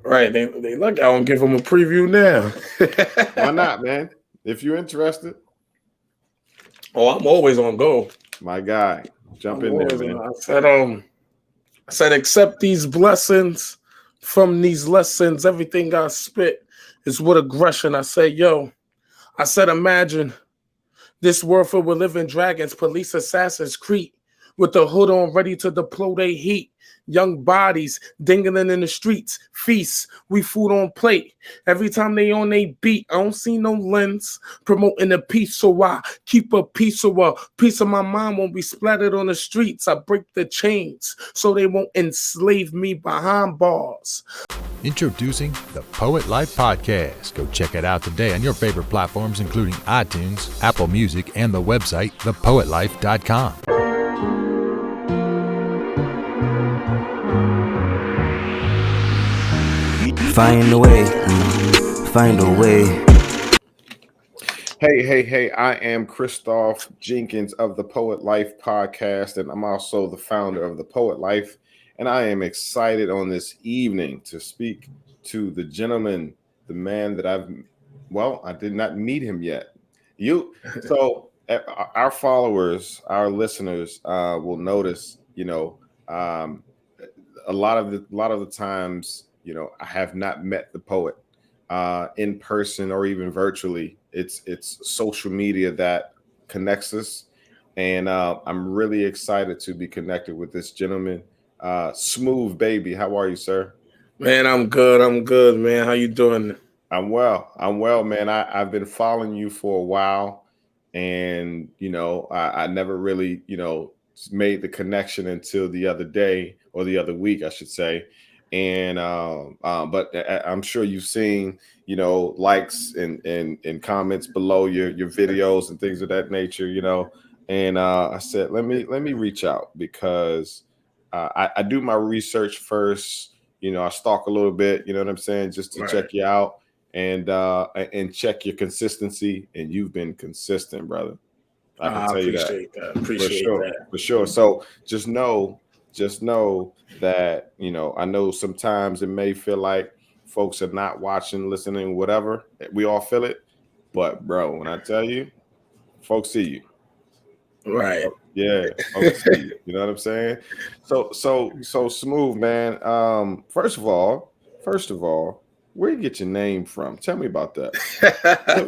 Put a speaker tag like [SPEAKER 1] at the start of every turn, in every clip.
[SPEAKER 1] Right. They look. I don't give them a preview now.
[SPEAKER 2] Why not, man? If you're interested,
[SPEAKER 1] Oh, I'm always on go.
[SPEAKER 2] my guy, jump
[SPEAKER 1] I'm
[SPEAKER 2] in there,
[SPEAKER 1] always
[SPEAKER 2] man.
[SPEAKER 1] on. I said, accept these blessings from these lessons. Everything I spit is with aggression. I said, yo. I said, imagine this world filled with living dragons, police assassins, creep with the hood on, ready to deploy their heat. Young bodies dingling in the streets, feasts, we food on plate. Every time they on they beat, I don't see no lens promoting the peace, so I keep a piece of my mind won't be splattered on the streets. I break the chains so they won't enslave me behind bars.
[SPEAKER 3] Introducing the Poet Life Podcast. Go check it out today on your favorite platforms, including iTunes, Apple Music, and the website, thepoetlife.com.
[SPEAKER 4] Find a way, find a way.
[SPEAKER 2] Hey, I am Christoph Jenkins of the Poet Life Podcast, and I'm also the founder of the Poet Life. And I am excited on this evening to speak to the gentleman, the man that I did not meet him yet. So our followers, our listeners will notice, a lot of the times, I have not met the poet in person or even virtually. It's social media that connects us, and I'm really excited to be connected with this gentleman. Smooth Baby, how are you, sir?
[SPEAKER 1] Man, I'm good, man. How you doing?
[SPEAKER 2] I'm well, man. I've been following you for a while, and I never really made the connection until the other day, or the other week, I should say. And but I'm sure you've seen likes and comments below your videos and things of that nature, and I said let me reach out because I do my research first. I stalk a little bit, you know what I'm saying, just to check you out and check your consistency, and you've been consistent, brother. I can tell you that.
[SPEAKER 1] Appreciate that.
[SPEAKER 2] For sure. So just know that, I know sometimes it may feel like folks are not watching, listening, whatever. We all feel it. But bro, when I tell you, folks see you.
[SPEAKER 1] Right.
[SPEAKER 2] Yeah, folks see you. You know what I'm saying? So Smooth, man. First of all, where you get your name from? Tell me about that.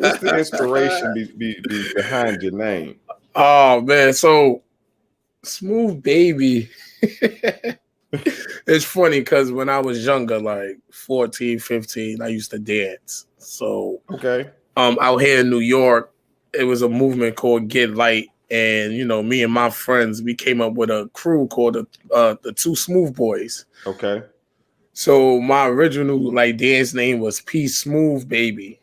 [SPEAKER 2] What's the inspiration behind your name?
[SPEAKER 1] Oh man, so Smooth Baby. It's funny because when I was younger, like 14, 15, I used to dance. So
[SPEAKER 2] okay.
[SPEAKER 1] Out here in New York, it was a movement called Get Light. And me and my friends, we came up with a crew called the Two Smooth Boys.
[SPEAKER 2] Okay.
[SPEAKER 1] So my original dance name was P Smooth Baby.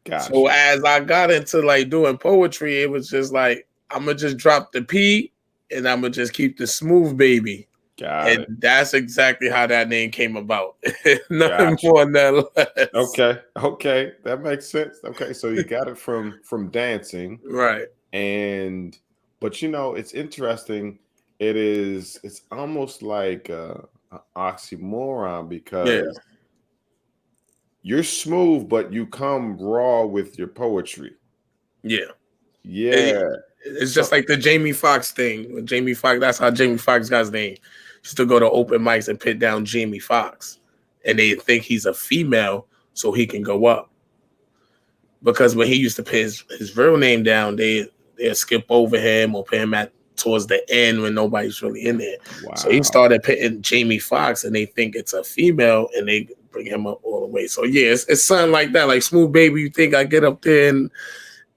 [SPEAKER 2] Gotcha.
[SPEAKER 1] So as I got into doing poetry, it was just I'm gonna just drop the P and I'm gonna just keep the Smooth Baby.
[SPEAKER 2] Got it.
[SPEAKER 1] That's exactly how that name came about. Nothing more than less.
[SPEAKER 2] Okay, that makes sense. Okay, so you got it from dancing,
[SPEAKER 1] right?
[SPEAKER 2] But it's interesting. It's almost like an oxymoron because you're smooth, but you come raw with your poetry.
[SPEAKER 1] Yeah.
[SPEAKER 2] It's
[SPEAKER 1] just like the Jamie Foxx thing. Jamie Foxx, that's how Jamie Foxx got his name. He used to go to open mics and pit down Jamie Foxx. And they think he's a female so he can go up. Because when he used to put his real name down, they'll skip over him or put him towards the end when nobody's really in there. Wow. So he started pitting Jamie Foxx and they think it's a female and they bring him up all the way. So yeah, it's something like that. Like Smooth Baby, you think I get up there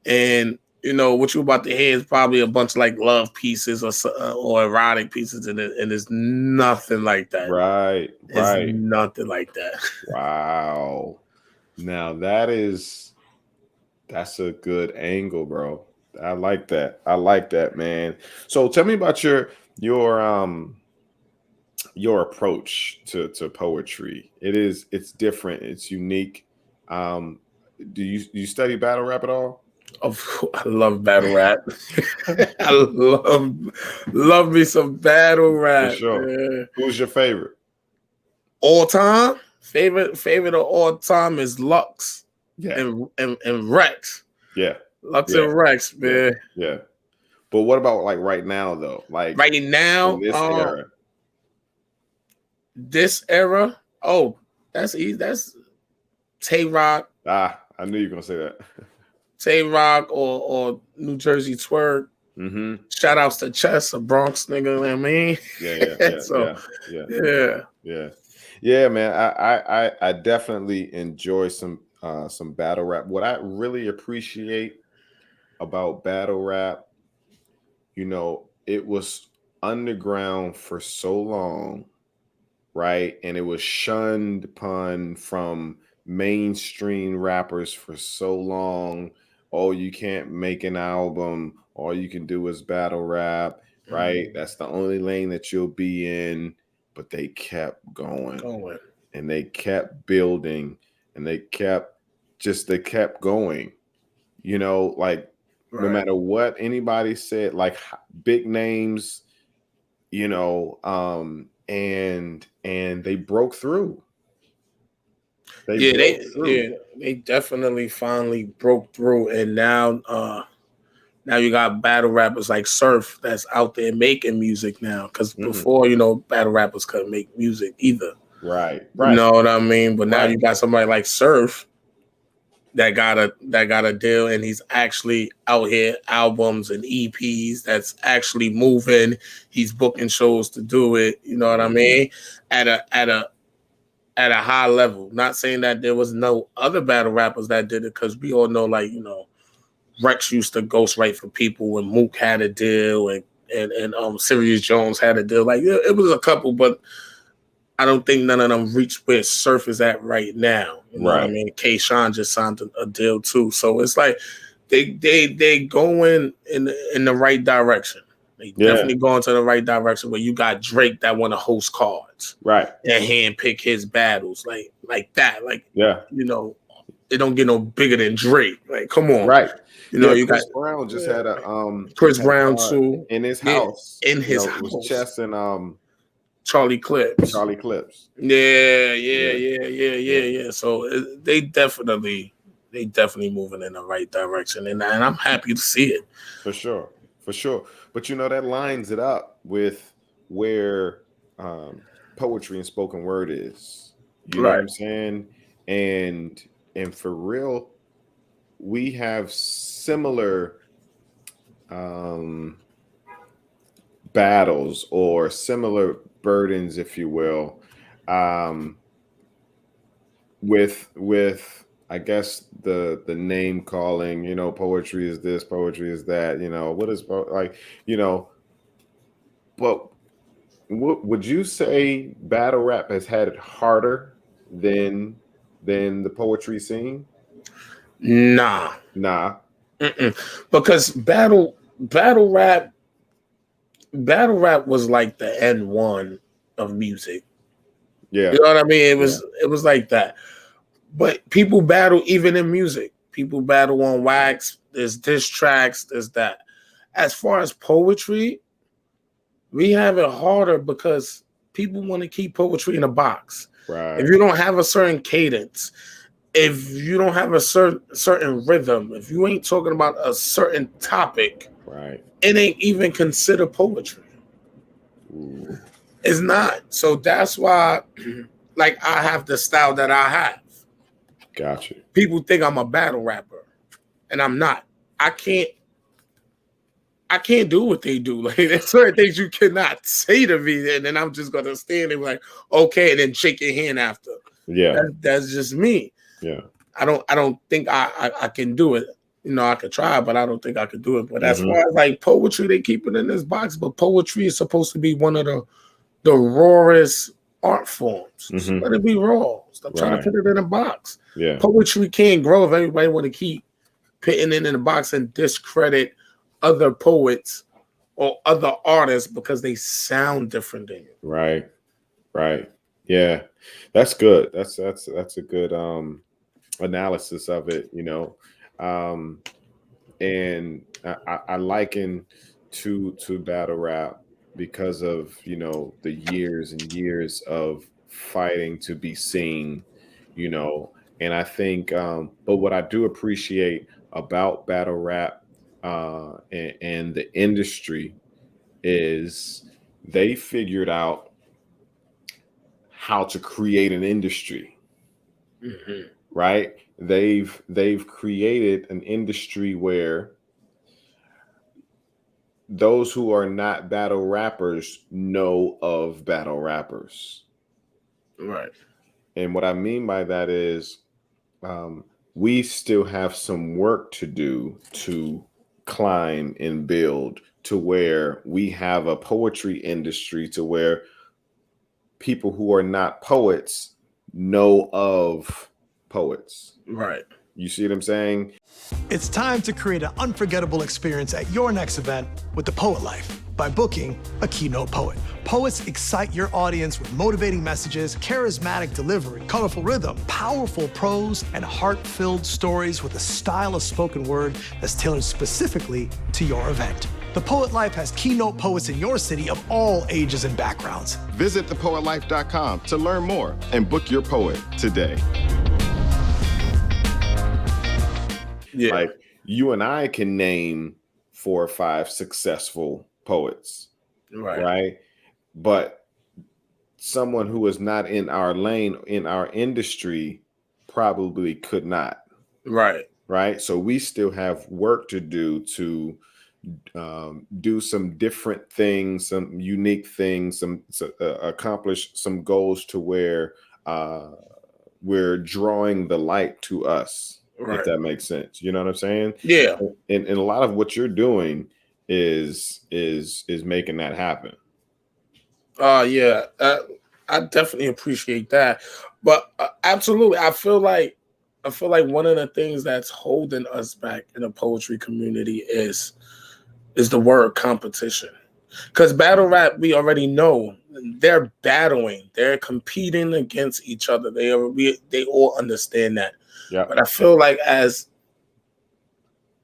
[SPEAKER 1] and what you about to hear is probably a bunch of love pieces or erotic pieces, and it's nothing like that.
[SPEAKER 2] Right.
[SPEAKER 1] It's nothing like that.
[SPEAKER 2] Wow. Now that's a good angle, bro. I like that, man. So tell me about your approach to poetry. It's different. It's unique. Do you study battle rap at all?
[SPEAKER 1] I love battle rap. I love me some battle rap.
[SPEAKER 2] For sure.
[SPEAKER 1] Man.
[SPEAKER 2] Who's your favorite?
[SPEAKER 1] All time? Favorite of all time is Lux
[SPEAKER 2] Yeah.
[SPEAKER 1] and Rex.
[SPEAKER 2] Yeah.
[SPEAKER 1] Lux
[SPEAKER 2] Yeah.
[SPEAKER 1] and Rex,
[SPEAKER 2] Yeah.
[SPEAKER 1] man.
[SPEAKER 2] Yeah. But what about like right now though? Like
[SPEAKER 1] Right
[SPEAKER 2] in
[SPEAKER 1] now,
[SPEAKER 2] this era?
[SPEAKER 1] this era. Oh, that's easy. That's Tay Rock.
[SPEAKER 2] I knew you were gonna say that.
[SPEAKER 1] Tay Rock or New Jersey Twerk.
[SPEAKER 2] Mm-hmm.
[SPEAKER 1] Shout outs to Chess, a Bronx nigga, you know what I mean? So
[SPEAKER 2] Yeah, man. I definitely enjoy some battle rap. What I really appreciate about battle rap, you know, it was underground for so long, right? And it was shunned upon from mainstream rappers for so long. Oh, you can't make an album. All you can do is battle rap, right? That's the only lane that you'll be in. But they kept going and they kept building and they kept going, you know, like no matter what anybody said, like big names, you know, and they broke through.
[SPEAKER 1] They definitely finally broke through, and now you got battle rappers like Surf that's out there making music now. Because before, you know, battle rappers couldn't make music either.
[SPEAKER 2] Right.
[SPEAKER 1] You know what I mean? But now you got somebody like Surf that got a deal, and he's actually out here albums and EPs that's actually moving. He's booking shows to do it. You know what I mean? At a high level. Not saying that there was no other battle rappers that did it, because we all know, like, you know, Rex used to ghostwrite for people when Mook had a deal, and Sirius Jones had a deal. Like, it was a couple, but I don't think none of them reached where Surf is at right now. You know what I mean? K-Shine just signed a deal too. So it's like they going in the right direction. They definitely going to the right direction, where you got Drake that want to host cards.
[SPEAKER 2] Right.
[SPEAKER 1] And handpick his battles. Like that. Like,
[SPEAKER 2] yeah.
[SPEAKER 1] You know, it don't get no bigger than Drake. Like, come on.
[SPEAKER 2] Right.
[SPEAKER 1] You know,
[SPEAKER 2] you Chris Brown just had a
[SPEAKER 1] Chris Brown too.
[SPEAKER 2] in his house.
[SPEAKER 1] In his house.
[SPEAKER 2] It was Chess and
[SPEAKER 1] Charlie Clips. Yeah. So they definitely moving in the right direction, and I'm happy to see it.
[SPEAKER 2] For sure. But you know, that lines it up with where poetry and spoken word is. You know what I'm saying? And for real, we have similar battles or similar burdens, if you will, with I guess the name calling. You know, poetry is this, poetry is that. You know, what is like, you know, but would you say battle rap has had it harder than the poetry scene?
[SPEAKER 1] Nah. Because battle rap was like the N1 of music.
[SPEAKER 2] Yeah.
[SPEAKER 1] You know what I mean? It was like that. But people battle even in music. People battle on wax. There's diss tracks. There's that. As far as poetry, we have it harder because people want to keep poetry in a box.
[SPEAKER 2] Right.
[SPEAKER 1] If you don't have a certain cadence, if you don't have a certain rhythm, if you ain't talking about a certain topic,
[SPEAKER 2] right,
[SPEAKER 1] it ain't even considered poetry.
[SPEAKER 2] Ooh.
[SPEAKER 1] It's not. So that's why, like, I have the style that I have.
[SPEAKER 2] Gotcha.
[SPEAKER 1] People think I'm a battle rapper, and I'm not. I can't do what they do. Like, there's certain things you cannot say to me, and then I'm just gonna stand there like, okay, and then shake your hand after.
[SPEAKER 2] Yeah,
[SPEAKER 1] that's just me.
[SPEAKER 2] Yeah,
[SPEAKER 1] I don't think I can do it. You know, I could try, but I don't think I could do it. But as far as like poetry, they keep it in this box. But poetry is supposed to be one of the rawest art forms. So let it be raw. Stop trying to put it in a box.
[SPEAKER 2] Yeah,
[SPEAKER 1] poetry can't grow if everybody want to keep putting it in a box and discredit other poets or other artists because they sound different than you.
[SPEAKER 2] Right. Yeah, that's good. That's a good analysis of it, you know. And I liken to battle rap because of, you know, the years and years of fighting to be seen, you know. And I think, but what I do appreciate about battle rap and the industry is they figured out how to create an industry, right? They've created an industry where those who are not battle rappers know of battle rappers.
[SPEAKER 1] Right.
[SPEAKER 2] And what I mean by that is we still have some work to do to climb and build to where we have a poetry industry to where people who are not poets know of poets.
[SPEAKER 1] Right.
[SPEAKER 2] You see what I'm saying?
[SPEAKER 5] It's time to create an unforgettable experience at your next event with The Poet Life by booking a keynote poet. Poets excite your audience with motivating messages, charismatic delivery, colorful rhythm, powerful prose, and heart-filled stories with a style of spoken word that's tailored specifically to your event. The Poet Life has keynote poets in your city of all ages and backgrounds.
[SPEAKER 6] Visit thepoetlife.com to learn more and book your poet today.
[SPEAKER 1] Yeah.
[SPEAKER 2] Like you and I can name 4 or 5 successful poets, right? But someone who is not in our lane, in our industry, probably could not. Right. So we still have work to do to do some different things, some unique things, accomplish some goals to where we're drawing the light to us. If that makes sense. You know what I'm saying?
[SPEAKER 1] Yeah.
[SPEAKER 2] And a lot of what you're doing is making that happen.
[SPEAKER 1] Yeah. I definitely appreciate that. But absolutely, I feel like one of the things that's holding us back in the poetry community is the word competition. Because battle rap, we already know they're battling, they're competing against each other. They all understand that.
[SPEAKER 2] Yeah.
[SPEAKER 1] But I feel like as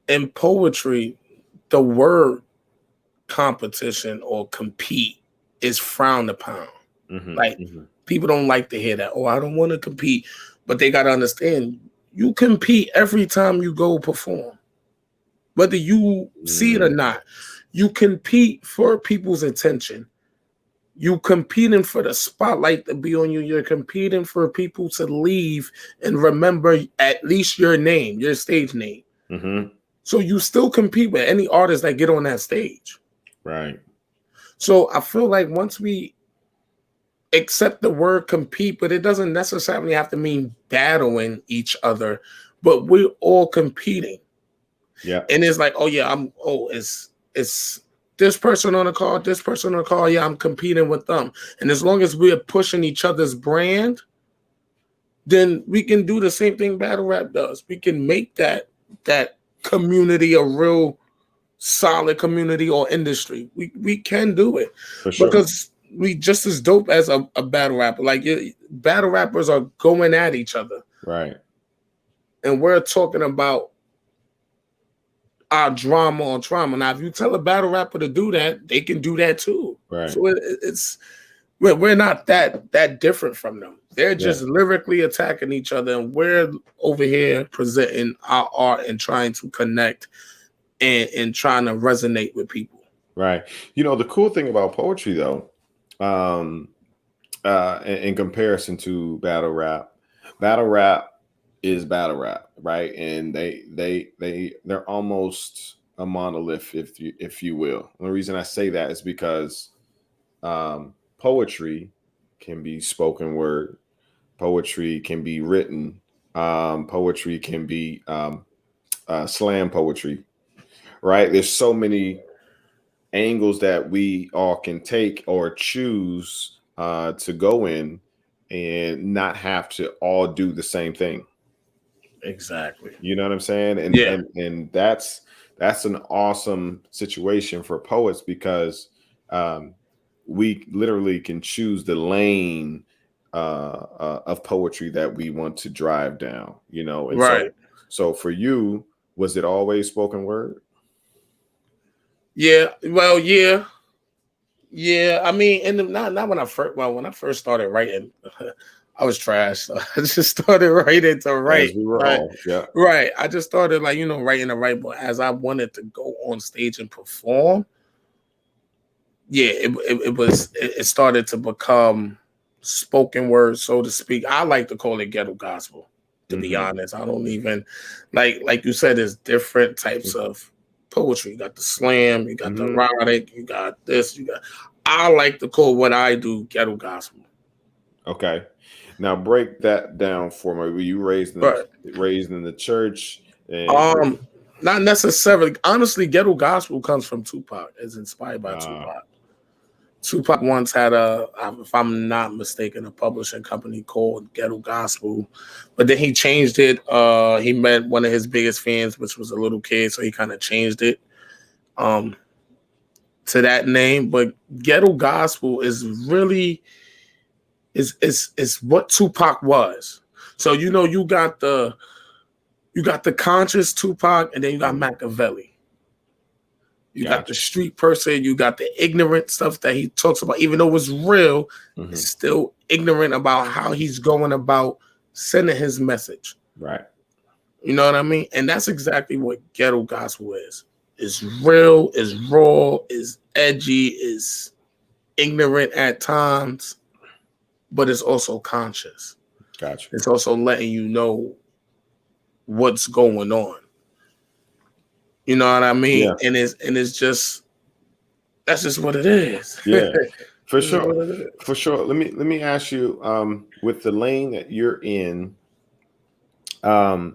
[SPEAKER 1] in poetry, the word competition or compete is frowned upon. People don't like to hear that. Oh, I don't want to compete. But they got to understand, you compete every time you go perform. Whether you see it or not, you compete for people's attention. You competing for the spotlight to be on you. You're competing for people to leave and remember at least your name, your stage name. So you still compete with any artist that get on that stage.
[SPEAKER 2] Right.
[SPEAKER 1] So I feel like once we accept the word compete, but it doesn't necessarily have to mean battling each other, but we're all competing.
[SPEAKER 2] Yeah.
[SPEAKER 1] And it's like, it's this person on the call, this person on the call. Yeah, I'm competing with them. And as long as we're pushing each other's brand, then we can do the same thing battle rap does. We can make that community a real solid community or industry. We can do it. For sure. Because we just as dope as a battle rapper. Like battle rappers are going at each other.
[SPEAKER 2] Right. And
[SPEAKER 1] we're talking about our drama on trauma. Now, if you tell a battle rapper to do that, they can do that too.
[SPEAKER 2] Right.
[SPEAKER 1] So we're not that different from them. They're just lyrically attacking each other, and we're over here presenting our art and trying to connect and trying to resonate with people.
[SPEAKER 2] Right. You know, the cool thing about poetry, though, in comparison to battle rap is battle rap, right? And they're almost a monolith, if you will. And the reason I say that is because poetry can be spoken word, poetry can be written, poetry can be slam poetry, right? There's so many angles that we all can take or choose to go in and not have to all do the same thing.
[SPEAKER 1] Exactly.
[SPEAKER 2] You know what I'm saying? And that's an awesome situation for poets because we literally can choose the lane of poetry that we want to drive down, you know? And
[SPEAKER 1] right.
[SPEAKER 2] So for you, was it always spoken word?
[SPEAKER 1] Yeah. Well, yeah. Yeah, I mean, and not when I first started writing, I was trash. So I just started writing to
[SPEAKER 2] As
[SPEAKER 1] write.
[SPEAKER 2] we were
[SPEAKER 1] Right,
[SPEAKER 2] all. Yeah.
[SPEAKER 1] right. I just started like writing to write, but as I wanted to go on stage and perform, yeah, it started to become spoken word, so to speak. I like to call it ghetto gospel. To be honest, I don't even like you said. There's different types of poetry. You got the slam, you got the erotic, you got this, you got. I like to call what I do ghetto gospel.
[SPEAKER 2] Okay. Now break that down for me. Were you raised
[SPEAKER 1] But
[SPEAKER 2] in the church? And
[SPEAKER 1] not necessarily. Honestly, ghetto gospel comes from Tupac. It's inspired by Tupac. Tupac once had if I'm not mistaken, a publishing company called Ghetto Gospel, but then he changed it. He met one of his biggest fans, which was a little kid, so he kind of changed it to that name. But Ghetto Gospel is really is what Tupac was. So you got the conscious Tupac, and then you got Machiavelli. You got the street person, you got the ignorant stuff that he talks about, even though it's real, it's still ignorant about how he's going about sending his message.
[SPEAKER 2] Right.
[SPEAKER 1] You know what I mean? And that's exactly what ghetto gospel is. It's real, it's raw, it's edgy, it's ignorant at times, but it's also conscious.
[SPEAKER 2] Gotcha.
[SPEAKER 1] It's also letting you know what's going on. You know what I mean?
[SPEAKER 2] Yeah.
[SPEAKER 1] And it's just that's just what it is.
[SPEAKER 2] Yeah, for sure. For sure. Let me ask you, with the lane that you're in, are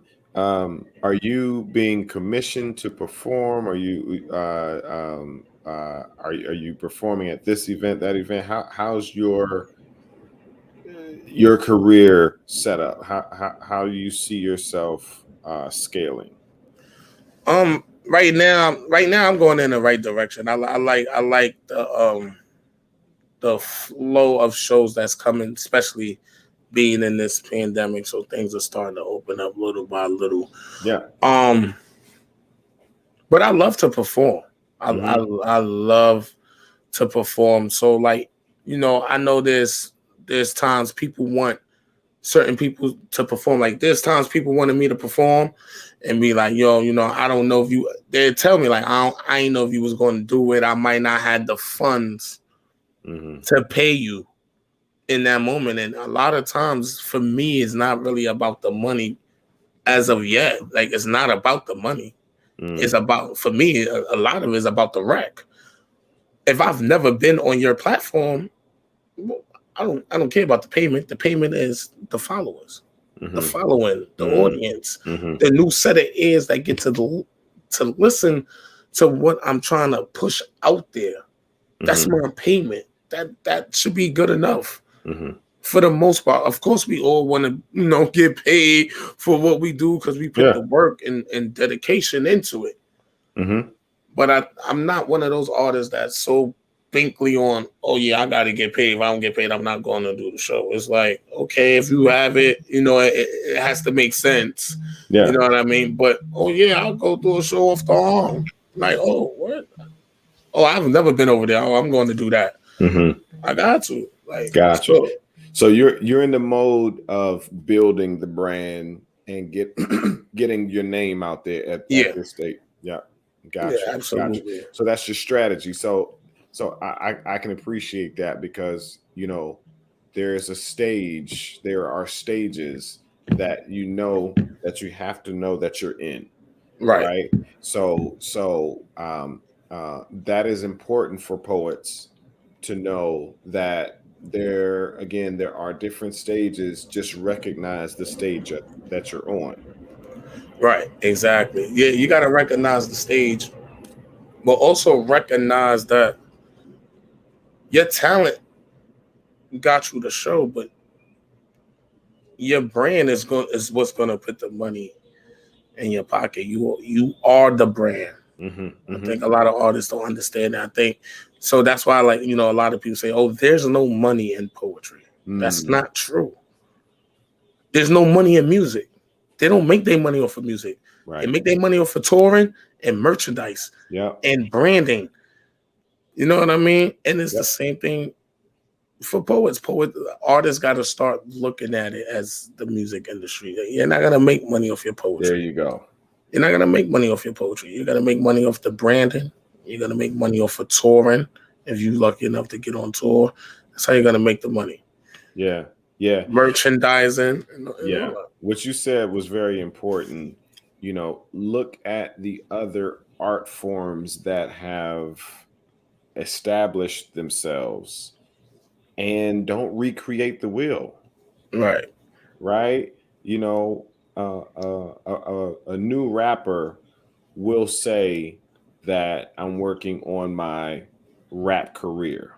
[SPEAKER 2] you being commissioned to perform? Are you are you performing at this event, that event? How's your career set up? How do you see yourself scaling?
[SPEAKER 1] Right now I'm going in the right direction. I like the flow of shows that's coming, especially being in this pandemic. So things are starting to open up little by little.
[SPEAKER 2] Yeah.
[SPEAKER 1] But I love to perform. I love to perform. So I know there's times people want certain people to perform. Like there's times people wanted me to perform and be like, yo, I don't know if they tell me like, I ain't know if you was going to do it. I might not have the funds to pay you in that moment. And a lot of times for me, it's not really about the money as of yet. Like it's not about the money. It's about, for me, a lot of it is about the rec. If I've never been on your platform, I don't care about the payment. The payment is the followers, the following, the audience, the new set of ears that get to listen to what I'm trying to push out there. That's my payment. That should be good enough for the most part. Of course, we all want to get paid for what we do because we put the work and dedication into it. But I'm not one of those artists that's so thinkly on, oh yeah, I got to get paid. If I don't get paid, I'm not going to do the show. It's like, okay, if you have it, it has to make sense.
[SPEAKER 2] Yeah.
[SPEAKER 1] You know what I mean? But, oh yeah, I'll go do a show off the arm. Like, oh, what? Oh, I've never been over there. Oh, I'm going to do that. I got to. Like,
[SPEAKER 2] gotcha. So you're in the mode of building the brand and getting your name out there at this state. Yeah. Gotcha.
[SPEAKER 1] Yeah, absolutely.
[SPEAKER 2] Gotcha. So that's your strategy. So I can appreciate that because there are stages that that you have to know that you're in. Right. So that is important for poets to know that there are different stages. Just recognize the stage that you're on.
[SPEAKER 1] Right, exactly. Yeah, you got to recognize the stage, but also recognize that your talent got you the show, but your brand is what's going to put the money in your pocket. You are the brand. I think a lot of artists don't understand that. I think so. That's why, a lot of people say, "Oh, there's no money in poetry." That's not true. There's no money in music. They don't make their money off of music. Right. They make their money off of touring and merchandise and branding. You know what I mean? And it's the
[SPEAKER 2] Yep.
[SPEAKER 1] same thing for poets. Artists got to start looking at it as the music industry. You're not gonna make money off your poetry.
[SPEAKER 2] There you go.
[SPEAKER 1] You're not gonna make money off your poetry. You're gonna make money off the branding. You're gonna make money off of touring. If you're lucky enough to get on tour, that's how you're gonna make the money.
[SPEAKER 2] Yeah. Yeah.
[SPEAKER 1] Merchandising. And
[SPEAKER 2] Yeah.
[SPEAKER 1] all that.
[SPEAKER 2] What you said was very important. You know, look at the other art forms that have established themselves and don't recreate the wheel.
[SPEAKER 1] Right.
[SPEAKER 2] Right. You know, a new rapper will say that I'm working on my rap career.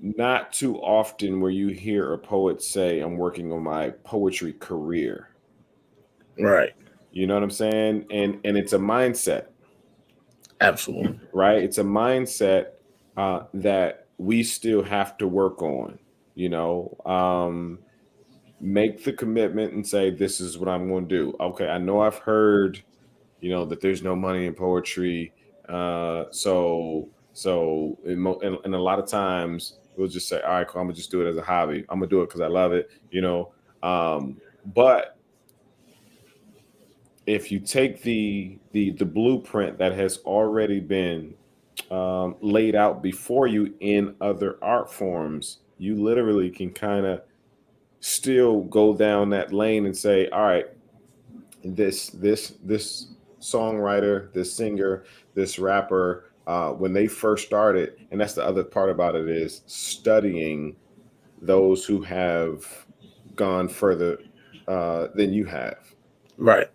[SPEAKER 2] Not too often where you hear a poet say, I'm working on my poetry career.
[SPEAKER 1] Right.
[SPEAKER 2] You know what I'm saying? And it's a mindset.
[SPEAKER 1] Absolutely.
[SPEAKER 2] Right? It's a mindset that we still have to work on. You know, make the commitment and say, this is what I'm going to do. Okay, I know I've heard, you know, that there's no money in poetry. So and a lot of times we'll just say, all right, cool, I'm gonna just do it as a hobby. I'm gonna do it because I love it, you know. But if you take the blueprint that has already been laid out before you in other art forms, you literally can kind of still go down that lane and say, all right, this songwriter, this singer, this rapper, when they first started, and that's the other part about it, is studying those who have gone further than you have.
[SPEAKER 1] Right.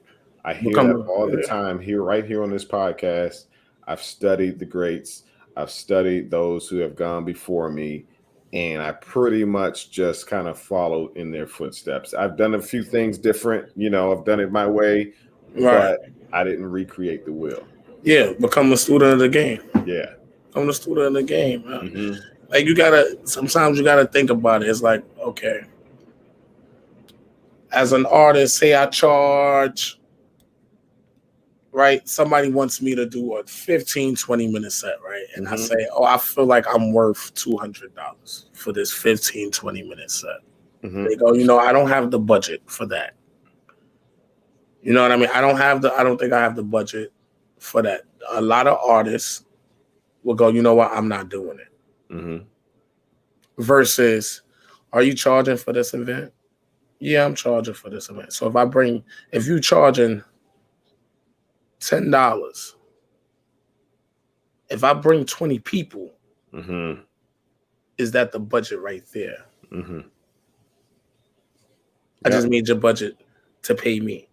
[SPEAKER 2] I hear that all the time right here on this podcast. I've studied the greats. I've studied those who have gone before me, and I pretty much just kind of followed in their footsteps. I've done a few things different, you know, I've done it my way,
[SPEAKER 1] Right.
[SPEAKER 2] but I didn't recreate the wheel.
[SPEAKER 1] Yeah, become a student of the game.
[SPEAKER 2] Yeah.
[SPEAKER 1] Become a student of the game.
[SPEAKER 2] Mm-hmm.
[SPEAKER 1] Like sometimes you gotta think about it. It's like, okay, as an artist, say I charge, right? Somebody wants me to do a 15, 20-minute set, right? And I say, oh, I feel like I'm worth $200 for this 15, 20-minute set. They go, you know, I don't have the budget for that. You know what I mean? I don't think I have the budget for that. A lot of artists will go, you know what? I'm not doing it. Versus, are you charging for this event? Yeah, I'm charging for this event. So if you charging $10, if I bring 20 people, is that the budget right there? I just need your budget to pay me.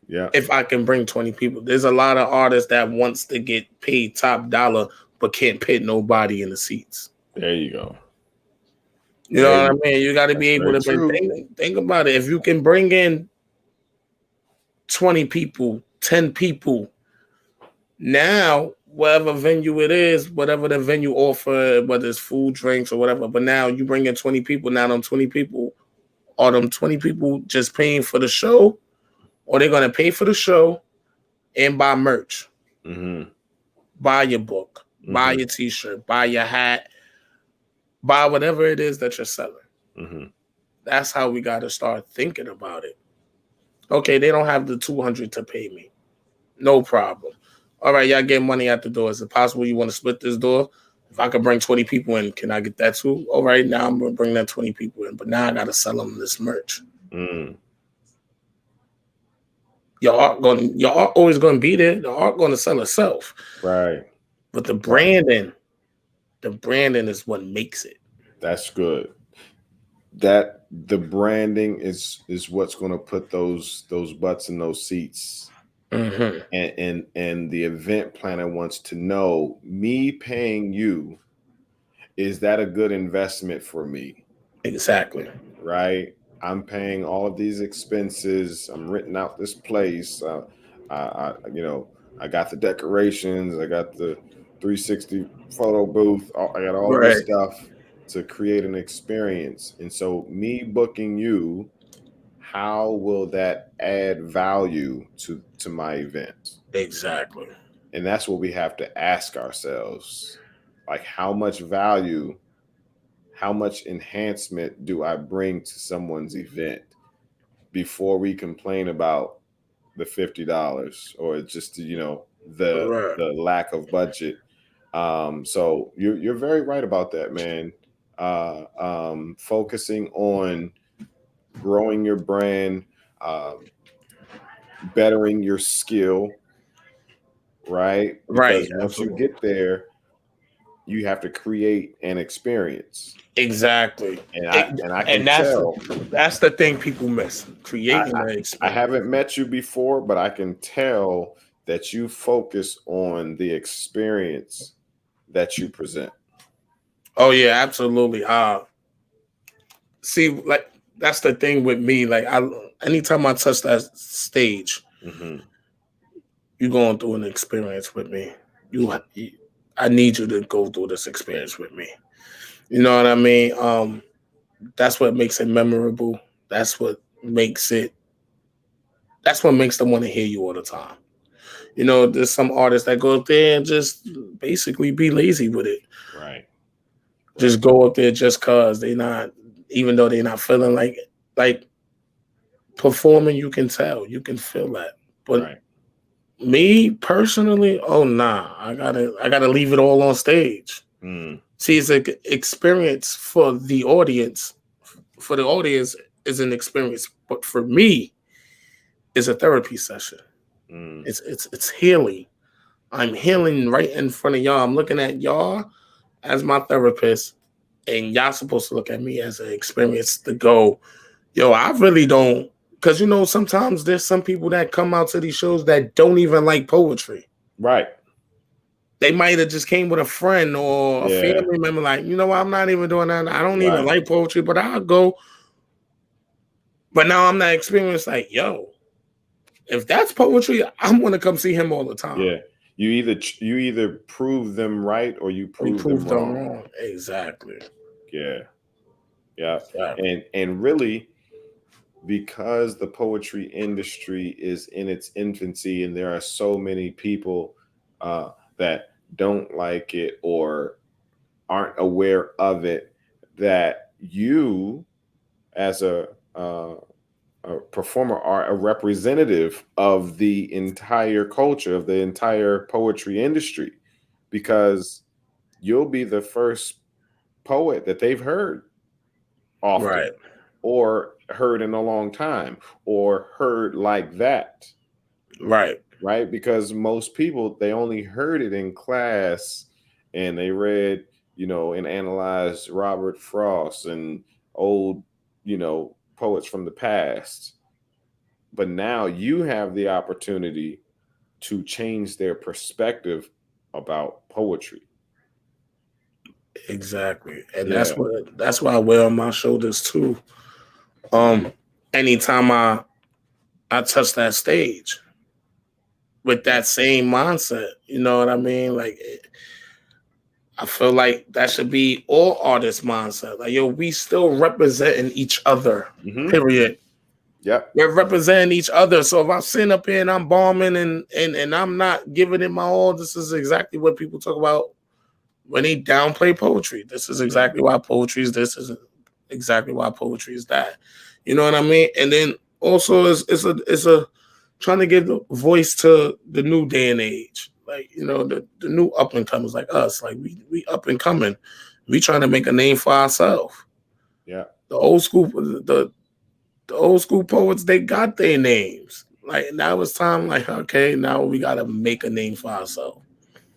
[SPEAKER 2] Yeah.
[SPEAKER 1] If I can bring 20 people, there's a lot of artists that wants to get paid top dollar, but can't put nobody in the seats.
[SPEAKER 2] There you go.
[SPEAKER 1] You know what I mean? You got to be able to think about it. If you can bring in 20 people, 10 people, now whatever venue it is, whatever the venue offer, whether it's food, drinks, or whatever, but now you bring in 20 people. Now them 20 people, are them 20 people just paying for the show, or they're gonna pay for the show and buy merch, buy your book, buy your t-shirt, buy your hat, buy whatever it is that you're selling. That's how we got to start thinking about it. Okay, they don't have the $200 to pay me. No problem. All right, y'all get money at the door. Is it possible you want to split this door? If I could bring 20 people in, can I get that too? All right, now I'm going to bring that 20 people in, but now I got to sell them this merch. Your art always going to be there. The art going to sell itself.
[SPEAKER 2] Right.
[SPEAKER 1] But the branding is what makes it.
[SPEAKER 2] That's good. That the branding is what's going to put those butts in those seats. And the event planner wants to know, me paying you, is that a good investment for me?
[SPEAKER 1] Exactly.
[SPEAKER 2] Right. I'm paying all of these expenses. I'm renting out this place. I got the decorations. I got the 360 photo booth. I got all this stuff to create an experience. And so me booking you, how will that add value to my event?
[SPEAKER 1] Exactly.
[SPEAKER 2] And that's what we have to ask ourselves. Like, how much value, how much enhancement do I bring to someone's event before we complain about the $50 or just,
[SPEAKER 1] Right.
[SPEAKER 2] the lack of budget. So you're very right about that, man. Focusing on growing your brand, bettering your skill, right?
[SPEAKER 1] Right.
[SPEAKER 2] Because once you
[SPEAKER 1] Absolutely.
[SPEAKER 2] get there, you have to create an experience.
[SPEAKER 1] Exactly.
[SPEAKER 2] And I can
[SPEAKER 1] And that's
[SPEAKER 2] tell.
[SPEAKER 1] that's the thing people miss,
[SPEAKER 2] I,
[SPEAKER 1] creating
[SPEAKER 2] I,
[SPEAKER 1] an
[SPEAKER 2] I
[SPEAKER 1] experience.
[SPEAKER 2] haven't met you before, but I can tell that you focus on the experience that you present.
[SPEAKER 1] Oh yeah, absolutely. See, like that's the thing with me. Like anytime I touch that stage,
[SPEAKER 2] Mm-hmm.
[SPEAKER 1] you going through an experience with me. I need you to go through this experience with me. You know what I mean? That's what makes it memorable. That's what makes it. That's what makes them want to hear you all the time. You know, there's some artists that go up there and just basically be lazy with it.
[SPEAKER 2] Right.
[SPEAKER 1] Just go up there just cause they not, even though they're not feeling like performing. You can tell, you can feel that. But
[SPEAKER 2] Right.
[SPEAKER 1] me personally, oh nah, I gotta leave it all on stage.
[SPEAKER 2] Mm.
[SPEAKER 1] See, it's an experience for the audience. For the audience, is an experience, but for me, it's a therapy session.
[SPEAKER 2] Mm.
[SPEAKER 1] It's healing. I'm healing right in front of y'all. I'm looking at y'all as my therapist, and y'all supposed to look at me as an experience to go, yo, I really don't, because sometimes there's some people that come out to these shows that don't even like poetry.
[SPEAKER 2] Right.
[SPEAKER 1] They might have just came with a friend or a
[SPEAKER 2] Yeah.
[SPEAKER 1] family member, like, I'm not even doing that. I don't even
[SPEAKER 2] Right.
[SPEAKER 1] like poetry, but I'll go. But now I'm not experienced like, yo, if that's poetry, I'm gonna come see him all the time.
[SPEAKER 2] Yeah. You either prove them right or you
[SPEAKER 1] We
[SPEAKER 2] prove them
[SPEAKER 1] proved them
[SPEAKER 2] wrong.
[SPEAKER 1] wrong. Exactly.
[SPEAKER 2] Yeah. Yeah.
[SPEAKER 1] Exactly.
[SPEAKER 2] And really, because the poetry industry is in its infancy and there are so many people that don't like it or aren't aware of it, that you as a performer are a representative of the entire culture, of the entire poetry industry, because you'll be the first poet that they've heard often
[SPEAKER 1] Right.
[SPEAKER 2] or heard in a long time or heard like that.
[SPEAKER 1] Right.
[SPEAKER 2] Right. Because most people, they only heard it in class and they read, and analyzed Robert Frost and old, poets from the past. But now you have the opportunity to change their perspective about poetry.
[SPEAKER 1] Exactly. And
[SPEAKER 2] Yeah.
[SPEAKER 1] that's why I wear on my shoulders too. Anytime I touch that stage with that same mindset, you know what I mean? Like I feel like that should be all artists' mindset. Like, yo, we still representing each other.
[SPEAKER 2] Mm-hmm.
[SPEAKER 1] Period.
[SPEAKER 2] Yep.
[SPEAKER 1] We're representing each other. So if I'm sitting up here and I'm bombing and I'm not giving it my all, this is exactly what people talk about when they downplay poetry. This is exactly why poetry is this. Is exactly why poetry is that. You know what I mean? And then also it's a trying to give voice to the new day and age. Like, the new up and comers like us. Like we up and coming. We trying to make a name for ourselves.
[SPEAKER 2] Yeah.
[SPEAKER 1] The old school the old school poets, they got their names. Like now it's time, like, okay, now we gotta make a name for ourselves.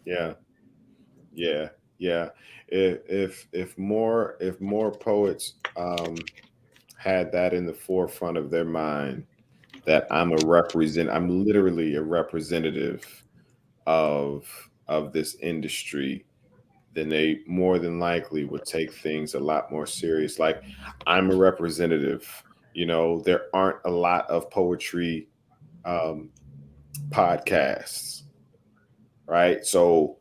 [SPEAKER 2] Yeah. Yeah. Yeah. If more poets had that in the forefront of their mind, that I'm literally a representative of this industry, then they more than likely would take things a lot more serious. Like, I'm a representative. There aren't a lot of poetry podcasts, right? So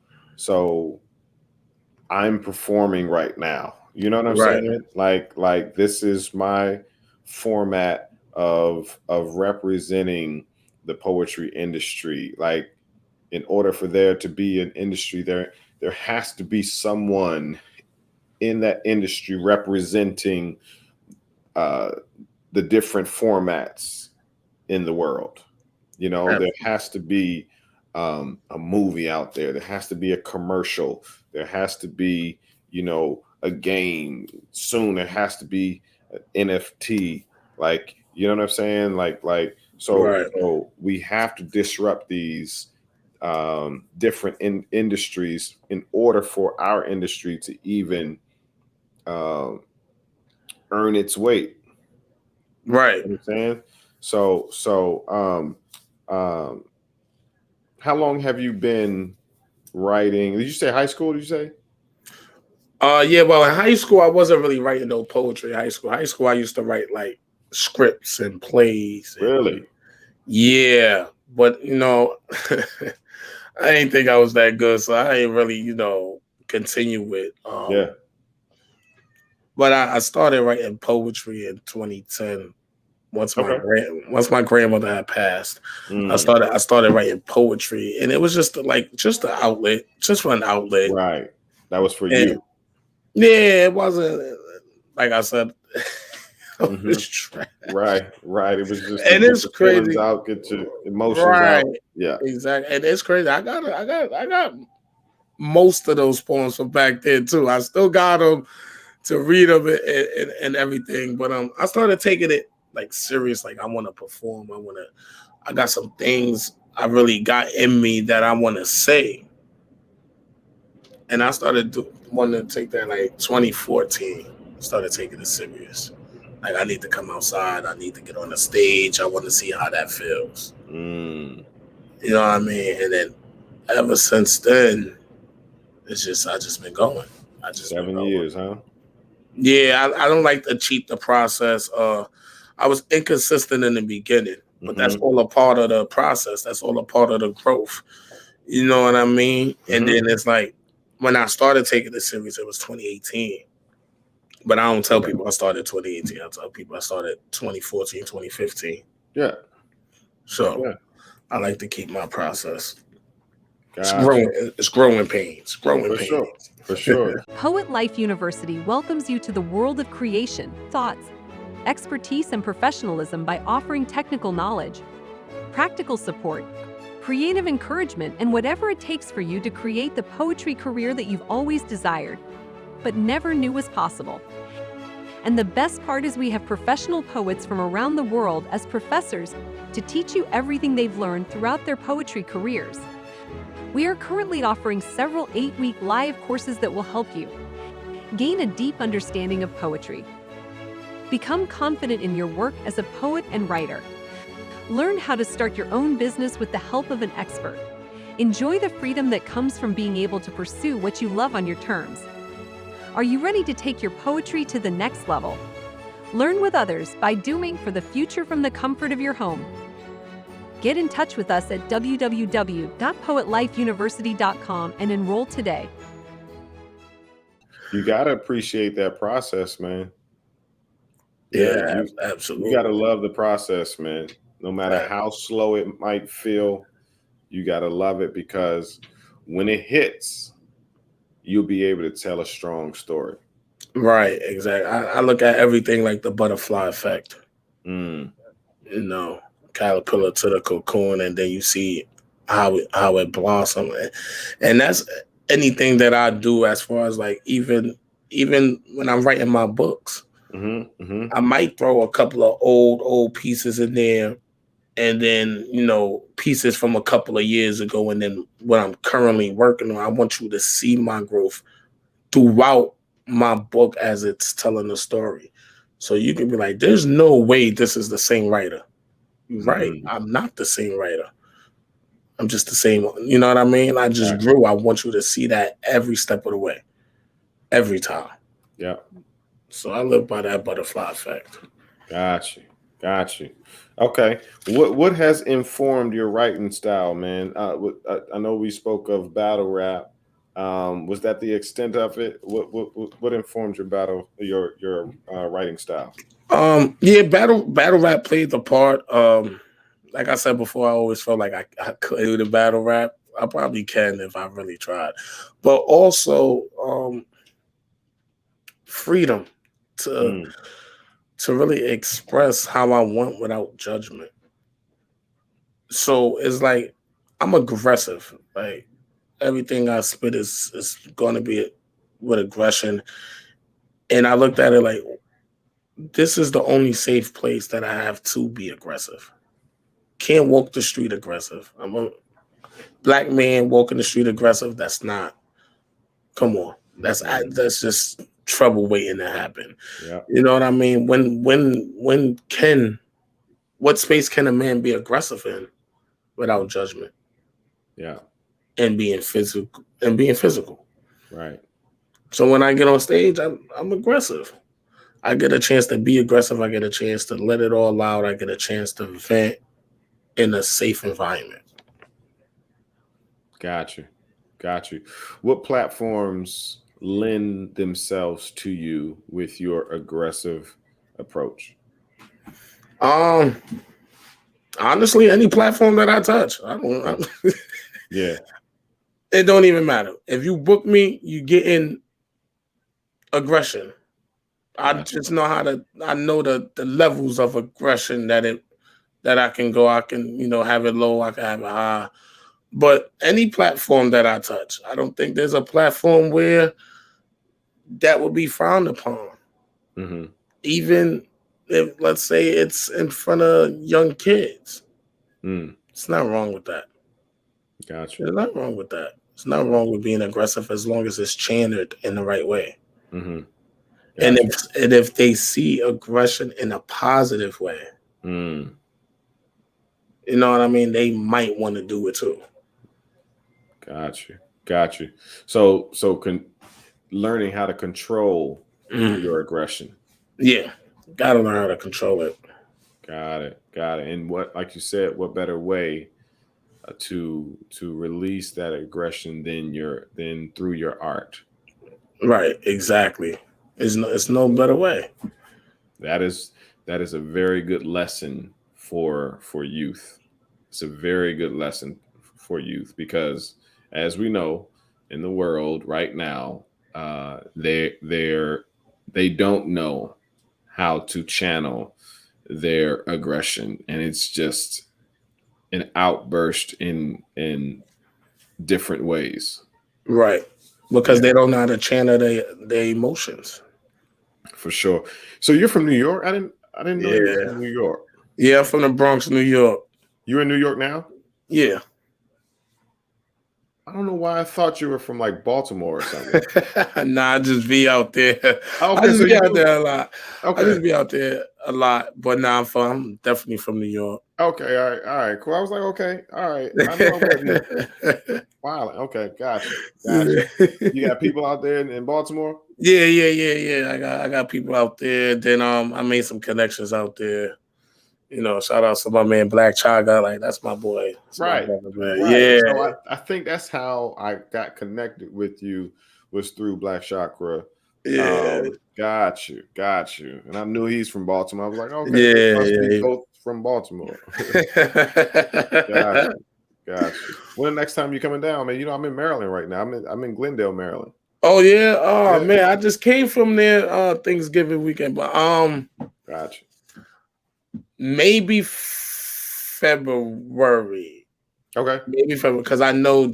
[SPEAKER 2] I'm performing right now. You know what I'm
[SPEAKER 1] Right.
[SPEAKER 2] saying? Like this is my format of representing the poetry industry. Like, in order for there to be an industry, there has to be someone in that industry representing the different formats in the world. You know, there has to be a movie out there. There has to be a commercial. There has to be, you know, a game. Soon there has to be an NFT. Like, you know what I'm saying? So we have to disrupt these different industries in order for our industry to even earn its weight.
[SPEAKER 1] Right.
[SPEAKER 2] You know what I'm saying? So how long have you been writing? Did you say high school? Did you say?
[SPEAKER 1] Yeah, well, in high school, I wasn't really writing no poetry. High school, I used to write like scripts and plays.
[SPEAKER 2] Really?
[SPEAKER 1] Yeah, but you know, I didn't think I was that good, so I ain't really, you know, continue with.
[SPEAKER 2] Yeah.
[SPEAKER 1] But I started writing poetry in 2010. Once my grandmother had passed, I started writing poetry, and it was just an outlet, just for an outlet.
[SPEAKER 2] Right. That was for you.
[SPEAKER 1] Yeah, it wasn't like I said.
[SPEAKER 2] Right. It was just
[SPEAKER 1] and it's crazy.
[SPEAKER 2] Out, get your emotions out. Yeah,
[SPEAKER 1] exactly. And it's crazy. I got most of those poems from back then too. I still got them to read them and everything. But I started taking it like serious. Like I want to perform. I got some things I really got in me that I want to say. And I started wanting to take that like 2014. Started taking it serious. Like I need to come outside. I need to get on the stage. I want to see how that feels. You know what I mean? And then ever since then, I just been going.
[SPEAKER 2] 7 years, huh?
[SPEAKER 1] Yeah, I don't like to cheat the process. I was inconsistent in the beginning, but that's all a part of the process. That's all a part of the growth. You know what I mean? And then it's like when I started taking it serious, it was 2018. But I don't tell people I started 2018. I tell people I started 2014, 2015.
[SPEAKER 2] Yeah.
[SPEAKER 1] So I like to keep my process.
[SPEAKER 2] Gotcha.
[SPEAKER 1] It's growing pains.
[SPEAKER 2] For sure.
[SPEAKER 7] Poet Life University welcomes you to the world of creation, thoughts, expertise, and professionalism by offering technical knowledge, practical support, creative encouragement, and whatever it takes for you to create the poetry career that you've always desired, but never knew was possible. And the best part is we have professional poets from around the world as professors to teach you everything they've learned throughout their poetry careers. We are currently offering several 8-week live courses that will help you gain a deep understanding of poetry, become confident in your work as a poet and writer, learn how to start your own business with the help of an expert, enjoy the freedom that comes from being able to pursue what you love on your terms. Are you ready to take your poetry to the next level? Learn with others by doing for the future from the comfort of your home. Get in touch with us at www.poetlifeuniversity.com and enroll today.
[SPEAKER 2] You got to appreciate that process, man.
[SPEAKER 1] Yeah, absolutely.
[SPEAKER 2] You got to love the process, man. No matter how slow it might feel, you got to love it, because when it hits, you'll be able to tell a strong story.
[SPEAKER 1] Right, exactly. I look at everything like the butterfly effect.
[SPEAKER 2] You
[SPEAKER 1] know, caterpillar to the cocoon, and then you see how it blossoms. And that's anything that I do as far as like even when I'm writing my books. I might throw a couple of old pieces in there, and then, you know, pieces from a couple of years ago, and then what I'm currently working on. I want you to see my growth throughout my book as it's telling the story. So you can be like, there's no way this is the same writer. Right. I'm not the same writer. I'm just the same. You know what I mean? I just grew. I want you to see that every step of the way, every time.
[SPEAKER 2] Yeah.
[SPEAKER 1] So I live by that butterfly effect.
[SPEAKER 2] Got you. Okay. What has informed your writing style, man? I know we spoke of battle rap. Was that the extent of it? What informed your writing style?
[SPEAKER 1] Yeah, battle rap played the part. Like I said before, I always felt like I couldn't do the battle rap. I probably can if I really tried. But also freedom to really express how I want without judgment. So it's like I'm aggressive. Like everything I spit is going to be with aggression. And I looked at it like this is the only safe place that I have to be aggressive. Can't walk the street aggressive. I'm a black man walking the street aggressive. That's not. Come on. That's just trouble waiting to happen.
[SPEAKER 2] Yeah.
[SPEAKER 1] You know what I mean? What space can a man be aggressive in without judgment?
[SPEAKER 2] Yeah.
[SPEAKER 1] And being physical.
[SPEAKER 2] Right.
[SPEAKER 1] So when I get on stage, I'm aggressive. I get a chance to be aggressive. I get a chance to let it all out. I get a chance to vent in a safe environment.
[SPEAKER 2] Got you. What platforms lend themselves to you with your aggressive approach?
[SPEAKER 1] Honestly, any platform that I touch,
[SPEAKER 2] Yeah.
[SPEAKER 1] It don't even matter. If you book me, you get in aggression. I just know I know the levels of aggression that I can go. I can, have it low, I can have it high. But any platform that I touch, I don't think there's a platform where that would be frowned upon.
[SPEAKER 2] Mm-hmm.
[SPEAKER 1] Even if, let's say, it's in front of young kids. It's not wrong with that.
[SPEAKER 2] Gotcha.
[SPEAKER 1] There's not wrong with that. It's not wrong with being aggressive as long as it's channeled in the right way.
[SPEAKER 2] Mm-hmm.
[SPEAKER 1] Gotcha. And if they see aggression in a positive way, you know what I mean? They might want to do it too.
[SPEAKER 2] Got you. So learning how to control your aggression.
[SPEAKER 1] Yeah. Got to learn how to control it.
[SPEAKER 2] Got it. And what, like you said, what better way to release that aggression than through your art?
[SPEAKER 1] Right. Exactly. It's no better way.
[SPEAKER 2] That is a very good lesson for youth. It's a very good lesson for youth because, as we know, in the world right now, they don't know how to channel their aggression, and it's just an outburst in different ways.
[SPEAKER 1] Right. Because they don't know how to channel their emotions.
[SPEAKER 2] For sure. So you're from New York? I didn't know you were from New York.
[SPEAKER 1] Yeah, I'm from the Bronx, New York.
[SPEAKER 2] You in New York now?
[SPEAKER 1] Yeah.
[SPEAKER 2] I don't know why I thought you were from like Baltimore or something.
[SPEAKER 1] Nah, I just be out there.
[SPEAKER 2] Okay,
[SPEAKER 1] I just be out there a lot.
[SPEAKER 2] Okay.
[SPEAKER 1] I just be out there a lot. But nah, I'm definitely from New York.
[SPEAKER 2] Okay, all right, cool. I was like, okay, all right. I know I'm wow. Okay, gotcha. You got people out there in Baltimore?
[SPEAKER 1] Yeah. I got people out there. Then I made some connections out there. Shout out to my man Black Chaga. Like, that's my boy. That's
[SPEAKER 2] right.
[SPEAKER 1] My brother, man.
[SPEAKER 2] Right.
[SPEAKER 1] Yeah.
[SPEAKER 2] So I think that's how I got connected with you, was through Black Chakra.
[SPEAKER 1] Yeah.
[SPEAKER 2] Got you. And I knew he's from Baltimore. I was like, okay, must be both from Baltimore. Got you. When the next time you coming down, man? I'm in Maryland right now. I'm in Glendale, Maryland.
[SPEAKER 1] Oh yeah. Oh yeah. Man, I just came from there Thanksgiving weekend, but
[SPEAKER 2] Got you.
[SPEAKER 1] Maybe February.
[SPEAKER 2] Okay.
[SPEAKER 1] Maybe February, because I know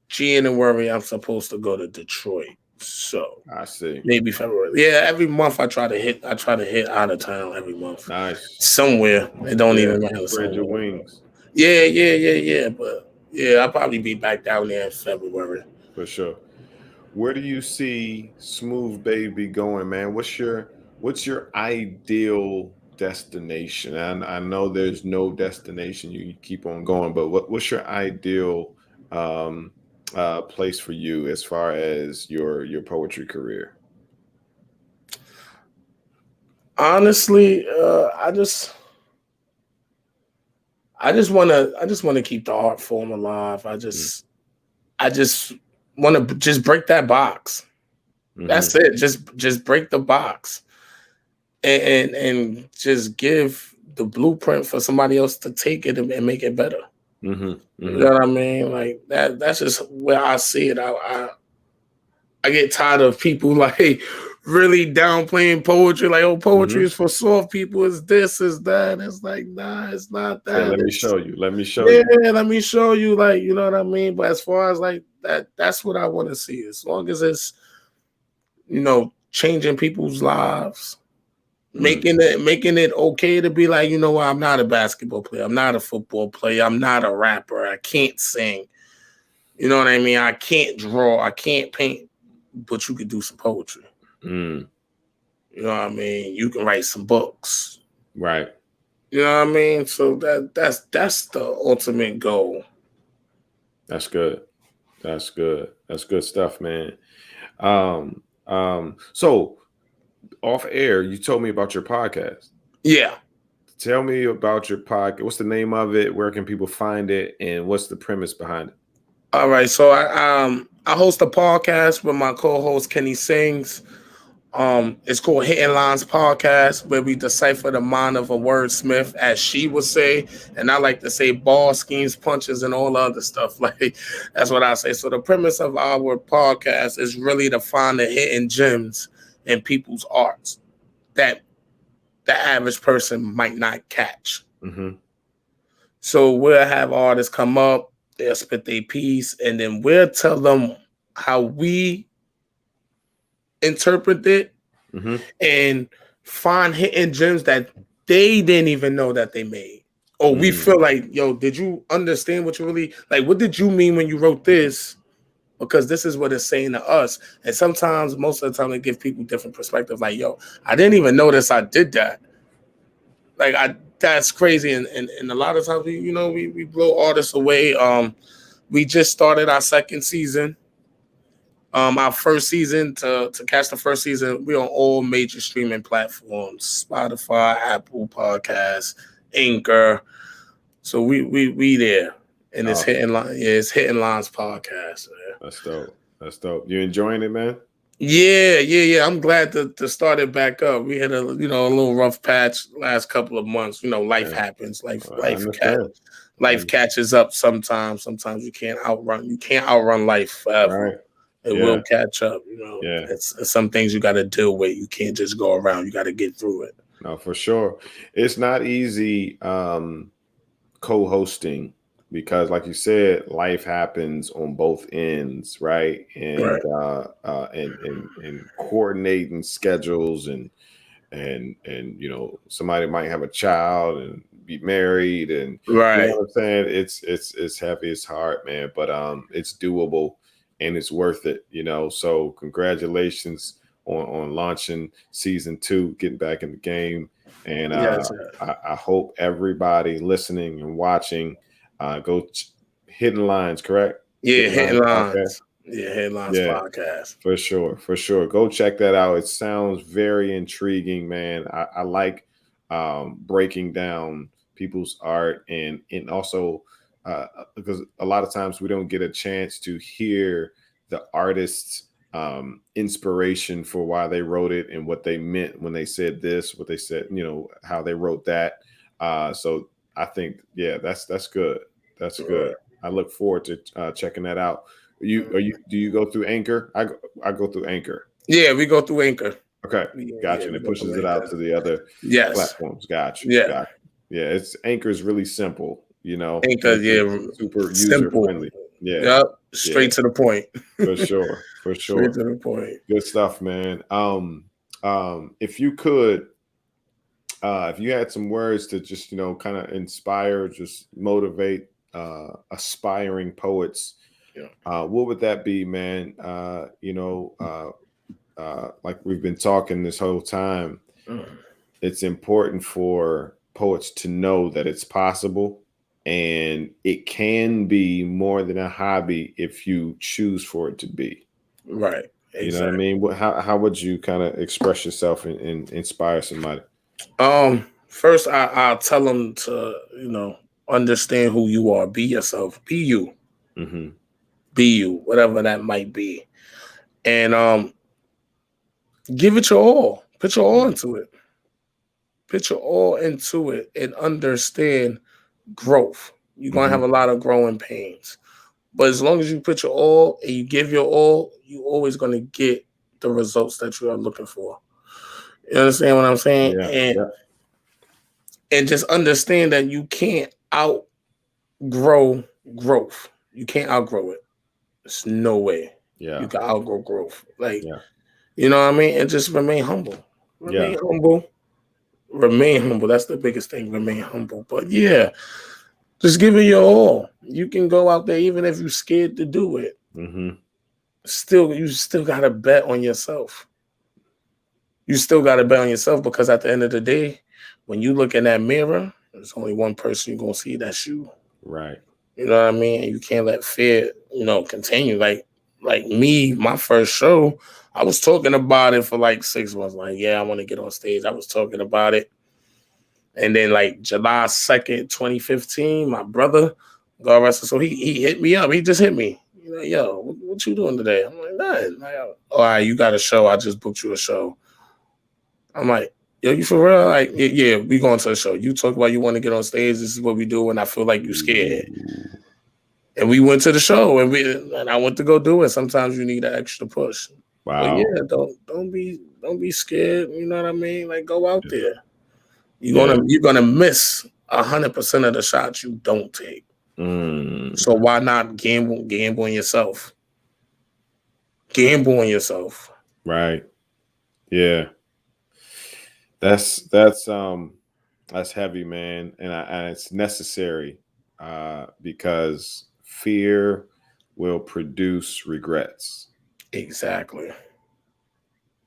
[SPEAKER 1] January I'm supposed to go to Detroit. So
[SPEAKER 2] I see.
[SPEAKER 1] Maybe February. Yeah, every month I try to hit out of town every month.
[SPEAKER 2] Nice.
[SPEAKER 1] Somewhere. It don't even matter.
[SPEAKER 2] Spread your wings.
[SPEAKER 1] Yeah. But yeah, I'll probably be back down there in February.
[SPEAKER 2] For sure. Where do you see Smooth Baby going, man? What's your ideal destination? And I know there's no destination, you keep on going, but what's your ideal place for you as far as your poetry career?
[SPEAKER 1] Honestly, I just want to keep the art form alive. I just want to just break that box. Mm-hmm. That's it. Just break the box. And just give the blueprint for somebody else to take it and make it better.
[SPEAKER 2] Mm-hmm.
[SPEAKER 1] You know what I mean? Like that's just where I see it. I get tired of people like really downplaying poetry. Like, oh, poetry is for soft people. It's this, is that. It's like, nah, it's not
[SPEAKER 2] Yeah,
[SPEAKER 1] that.
[SPEAKER 2] let me
[SPEAKER 1] It's,
[SPEAKER 2] show you. Let me show
[SPEAKER 1] yeah,
[SPEAKER 2] you.
[SPEAKER 1] let me show you. Like, you know what I mean? But as far as like that's what I want to see. As long as it's, changing people's lives, making it okay to be like, you know what, I'm not a basketball player. I'm not a football player. I'm not a rapper. I can't sing. You know what I mean? I can't draw. I can't paint. But you could do some poetry.
[SPEAKER 2] Mm.
[SPEAKER 1] You know what I mean? You can write some books.
[SPEAKER 2] Right.
[SPEAKER 1] You know what I mean? So that's the ultimate goal.
[SPEAKER 2] That's good. That's good. That's good stuff, man. So off air, you told me about your podcast.
[SPEAKER 1] Yeah.
[SPEAKER 2] Tell me about your podcast. What's the name of it? Where can people find it? And what's the premise behind it?
[SPEAKER 1] All right. So I host a podcast with my co-host Kenny Sings. It's called Hitting Lines Podcast, where we decipher the mind of a wordsmith, as she would say, and I like to say ball schemes, punches, and all other stuff. Like that's what I say. So the premise of our podcast is really to find the hidden gems in people's arts that the average person might not catch.
[SPEAKER 2] Mm-hmm.
[SPEAKER 1] So we'll have artists come up, they'll spit their piece, and then we'll tell them how we interpret it and find hidden gems that they didn't even know that they made. Or we feel like, yo, did you understand what you really like? What did you mean when you wrote this? Because this is what it's saying to us. And sometimes, most of the time, they give people different perspectives. Like, yo, I didn't even notice I did that. Like, that's crazy. And a lot of times, we blow artists away. We just started our second season. Our first season, to catch the first season, we're on all major streaming platforms: Spotify, Apple Podcasts, Anchor. So we there, and it's
[SPEAKER 2] Awesome.
[SPEAKER 1] it's Hitting Lines Podcast. Man.
[SPEAKER 2] That's dope. That's dope. You enjoying it, man?
[SPEAKER 1] Yeah. I'm glad to start it back up. We had a little rough patch last couple of months. Life happens. Life catches up sometimes. Sometimes you can't outrun life forever.
[SPEAKER 2] Right.
[SPEAKER 1] It will catch up.
[SPEAKER 2] Yeah.
[SPEAKER 1] It's some things you got to deal with. You can't just go around. You got to get through it.
[SPEAKER 2] No, for sure. It's not easy co-hosting because, like you said, life happens on both ends, right? And and coordinating schedules and somebody might have a child and be married and you know what I'm saying. It's heavy, it's hard, man, but it's doable. And it's worth it, So congratulations on launching season 2, getting back in the game. And I hope everybody listening and watching go Hidden Lines, correct?
[SPEAKER 1] Yeah, Hitting Lines.
[SPEAKER 2] Podcast.
[SPEAKER 1] Yeah, Hitting Lines Podcast.
[SPEAKER 2] For sure. Go check that out. It sounds very intriguing, man. I like breaking down people's art and also because a lot of times we don't get a chance to hear the artist's inspiration for why they wrote it and what they meant when they said this, what they said, how they wrote that. So I think, that's good. That's good. I look forward to checking that out. Do you go through Anchor? I go through Anchor.
[SPEAKER 1] Yeah, we go through Anchor.
[SPEAKER 2] Okay, gotcha. And it pushes it out to the other platforms. Gotcha.
[SPEAKER 1] Yeah.
[SPEAKER 2] It's Anchor is really simple.
[SPEAKER 1] Anchor,
[SPEAKER 2] super user friendly. Yeah.
[SPEAKER 1] Yep. Straight to the point.
[SPEAKER 2] For sure.
[SPEAKER 1] Straight to the point.
[SPEAKER 2] Good stuff, man. If you could, if you had some words to just kind of inspire, just motivate aspiring poets, what would that be, man? Like we've been talking this whole time, it's important for poets to know that it's possible and it can be more than a hobby if you choose for it to be.
[SPEAKER 1] Right. Exactly.
[SPEAKER 2] You know what I mean? How would you kind of express yourself and inspire somebody?
[SPEAKER 1] First, I'll tell them to, understand who you are. Be yourself. Be you.
[SPEAKER 2] Mm-hmm.
[SPEAKER 1] Be you, whatever that might be. And give it your all. Put your all into it. Put your all into it and understand growth. You're gonna have a lot of growing pains. But as long as you put your all and you give your all, you're always gonna get the results that you are looking for. You understand what I'm saying?
[SPEAKER 2] Yeah.
[SPEAKER 1] And just understand that you can't outgrow growth. You can't outgrow it. There's no way.
[SPEAKER 2] Yeah.
[SPEAKER 1] You can outgrow growth. Like,
[SPEAKER 2] Yeah.
[SPEAKER 1] you know what I mean? And just remain humble. Remain humble. Remain humble. That's the biggest thing. Remain humble. But yeah, just give it your all. You can go out there even if you're scared to do it.
[SPEAKER 2] Mm-hmm.
[SPEAKER 1] You still gotta bet on yourself. You still gotta bet on yourself, because at the end of the day, when you look in that mirror, there's only one person you're gonna see, that's you.
[SPEAKER 2] Right.
[SPEAKER 1] You know what I mean? And you can't let fear, continue. Like me, my first show, I was talking about it for like 6 months. Like, yeah, I want to get on stage. I was talking about it. And then like July 2nd, 2015, my brother, God rest his soul, he hit me up. He just hit me. Yo, what you doing today? I'm like, nothing. Like, all right, you got a show. I just booked you a show. I'm like, yo, you for real? Like, yeah, we going to a show. You talk about you want to get on stage. This is what we do, and I feel like you scared. And we went to the show, and I went to go do it. Sometimes you need an extra push.
[SPEAKER 2] Wow.
[SPEAKER 1] But yeah, don't be scared. You know what I mean? Like, go out there. You're gonna miss 100% of the shots you don't take. So why not gamble on yourself? Gamble on yourself.
[SPEAKER 2] Right. Yeah. That's heavy, man, and it's necessary because fear will produce regrets.
[SPEAKER 1] Exactly.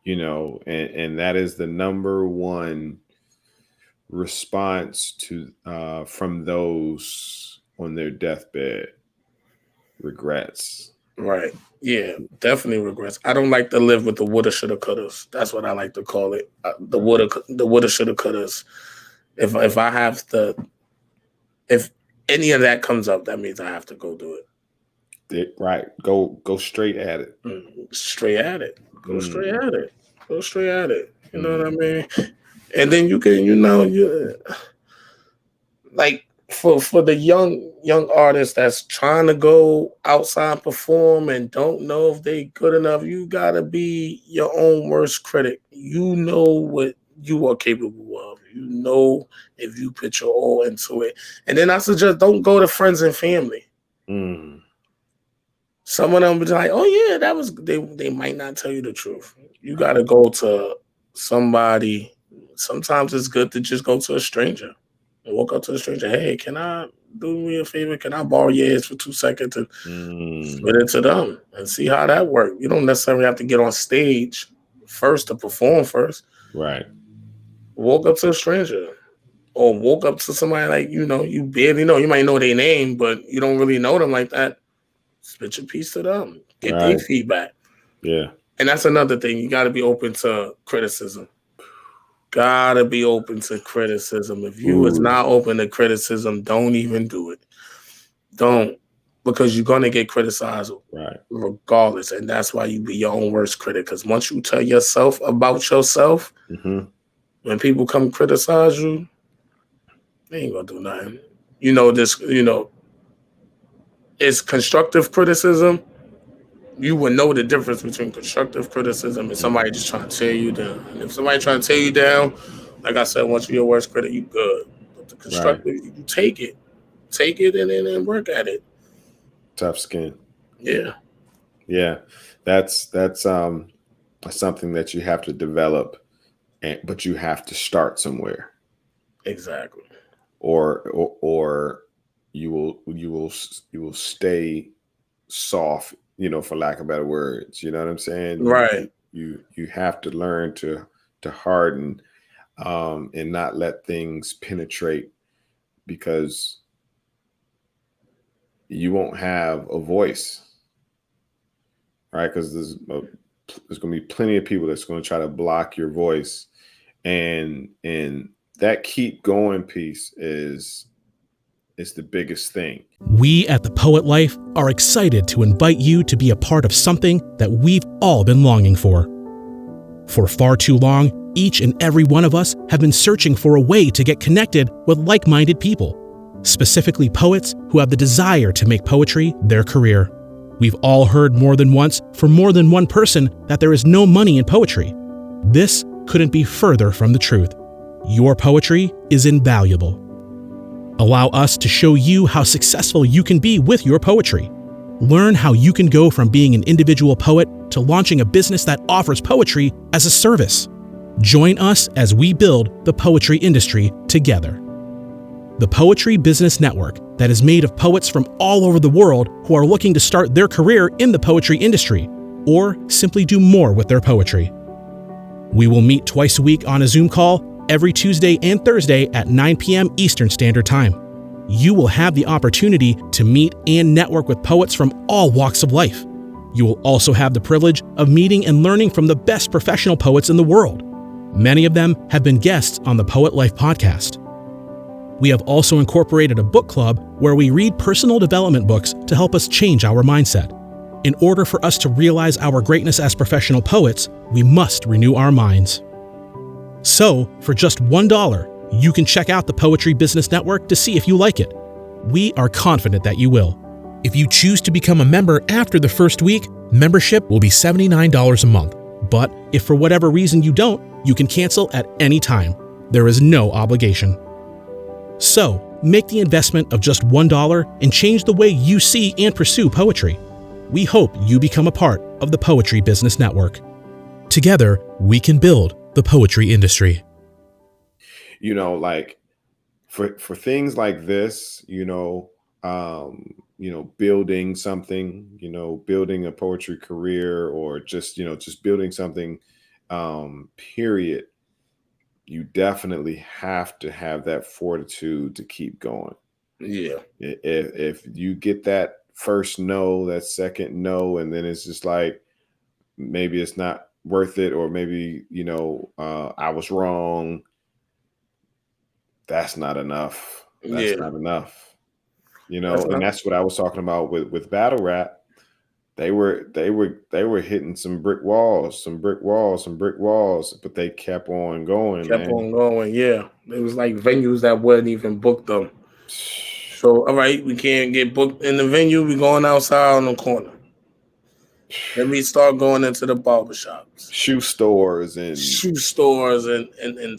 [SPEAKER 2] And that is the number one response to from those on their deathbed. Regrets.
[SPEAKER 1] Right. Yeah, definitely regrets. I don't like to live with the woulda, shoulda, couldas. That's what I like to call it. The woulda, shoulda, couldas. If any of that comes up, that means I have to go do it.
[SPEAKER 2] Right. Go straight at it.
[SPEAKER 1] Straight at it. Go straight at it. Go straight at it. You know what I mean? And then you can, like for the young artists that's trying to go outside perform and don't know if they good enough, you gotta be your own worst critic. You know what you are capable of. You know if you put your all into it. And then I suggest don't go to friends and family. Some of them be like, oh yeah, that was they might not tell you the truth. You gotta go to somebody. Sometimes it's good to just go to a stranger and walk up to a stranger. Hey, can I do me a favor? Can I borrow your ears for 2 seconds and spit it to them and see how that works? You don't necessarily have to get on stage first to perform first.
[SPEAKER 2] Right.
[SPEAKER 1] Walk up to a stranger or walk up to somebody like, you barely know. You might know their name, but you don't really know them like that. Spit your piece to them. Get their feedback.
[SPEAKER 2] Yeah.
[SPEAKER 1] And that's another thing. You got to be open to criticism. Gotta be open to criticism. If you is not open to criticism, don't even do it. Don't, because you're gonna get criticized regardless, and that's why you be your own worst critic. Because once you tell yourself about yourself, when people come criticize you, they ain't gonna do nothing. It's constructive criticism. You would know the difference between constructive criticism and somebody just trying to tear you down. And if somebody trying to tear you down, like I said, once you're your worst critic, you good. But the constructive, you take it and then work at it.
[SPEAKER 2] Tough skin.
[SPEAKER 1] Yeah.
[SPEAKER 2] Yeah. That's something that you have to develop, but you have to start somewhere.
[SPEAKER 1] Exactly.
[SPEAKER 2] Or you will stay soft, for lack of better words. You know what I'm saying?
[SPEAKER 1] Right.
[SPEAKER 2] You have to learn to harden and not let things penetrate, because you won't have a voice, right? Because there's going to be plenty of people that's going to try to block your voice, and that keep going piece is the biggest thing.
[SPEAKER 8] We at The Poet Life are excited to invite you to be a part of something that we've all been longing for. For far too long, each and every one of us have been searching for a way to get connected with like-minded people, specifically poets who have the desire to make poetry their career. We've all heard more than once from more than one person that there is no money in poetry. This couldn't be further from the truth. Your poetry is invaluable. Allow us to show you how successful you can be with your poetry. Learn how you can go from being an individual poet to launching a business that offers poetry as a service. Join us as we build the poetry industry together. The Poetry Business Network, that is made of poets from all over the world who are looking to start their career in the poetry industry, or simply do more with their poetry. We will meet twice a week on a Zoom call every Tuesday and Thursday at 9 p.m. Eastern Standard Time. You will have the opportunity to meet and network with poets from all walks of life. You will also have the privilege of meeting and learning from the best professional poets in the world. Many of them have been guests on the Poet Life podcast. We have also incorporated a book club where we read personal development books to help us change our mindset. In order for us to realize our greatness as professional poets, we must renew our minds. So, for just $1, you can check out the Poetry Business Network to see if you like it. We are confident that you will. If you choose to become a member after the first week, membership will be $79 a month. But if for whatever reason you don't, you can cancel at any time. There is no obligation. So, make the investment of just $1 and change the way you see and pursue poetry. We hope you become a part of the Poetry Business Network. Together, we can build the poetry industry.
[SPEAKER 2] Like for things like this, building something, building a poetry career, or just building something, period. You definitely have to have that fortitude to keep going.
[SPEAKER 1] Yeah.
[SPEAKER 2] If you get that first no, that second no, and then it's just like, maybe it's not worth it, or maybe, I was wrong. That's not enough. That's not enough. And that's what I was talking about with battle rap. They were hitting some brick walls, but they kept on going.
[SPEAKER 1] Yeah. It was like venues that wouldn't even book them. So, all right, we can't get booked in the venue. We're going outside on the corner. Let me start going into the barbershops,
[SPEAKER 2] shoe stores and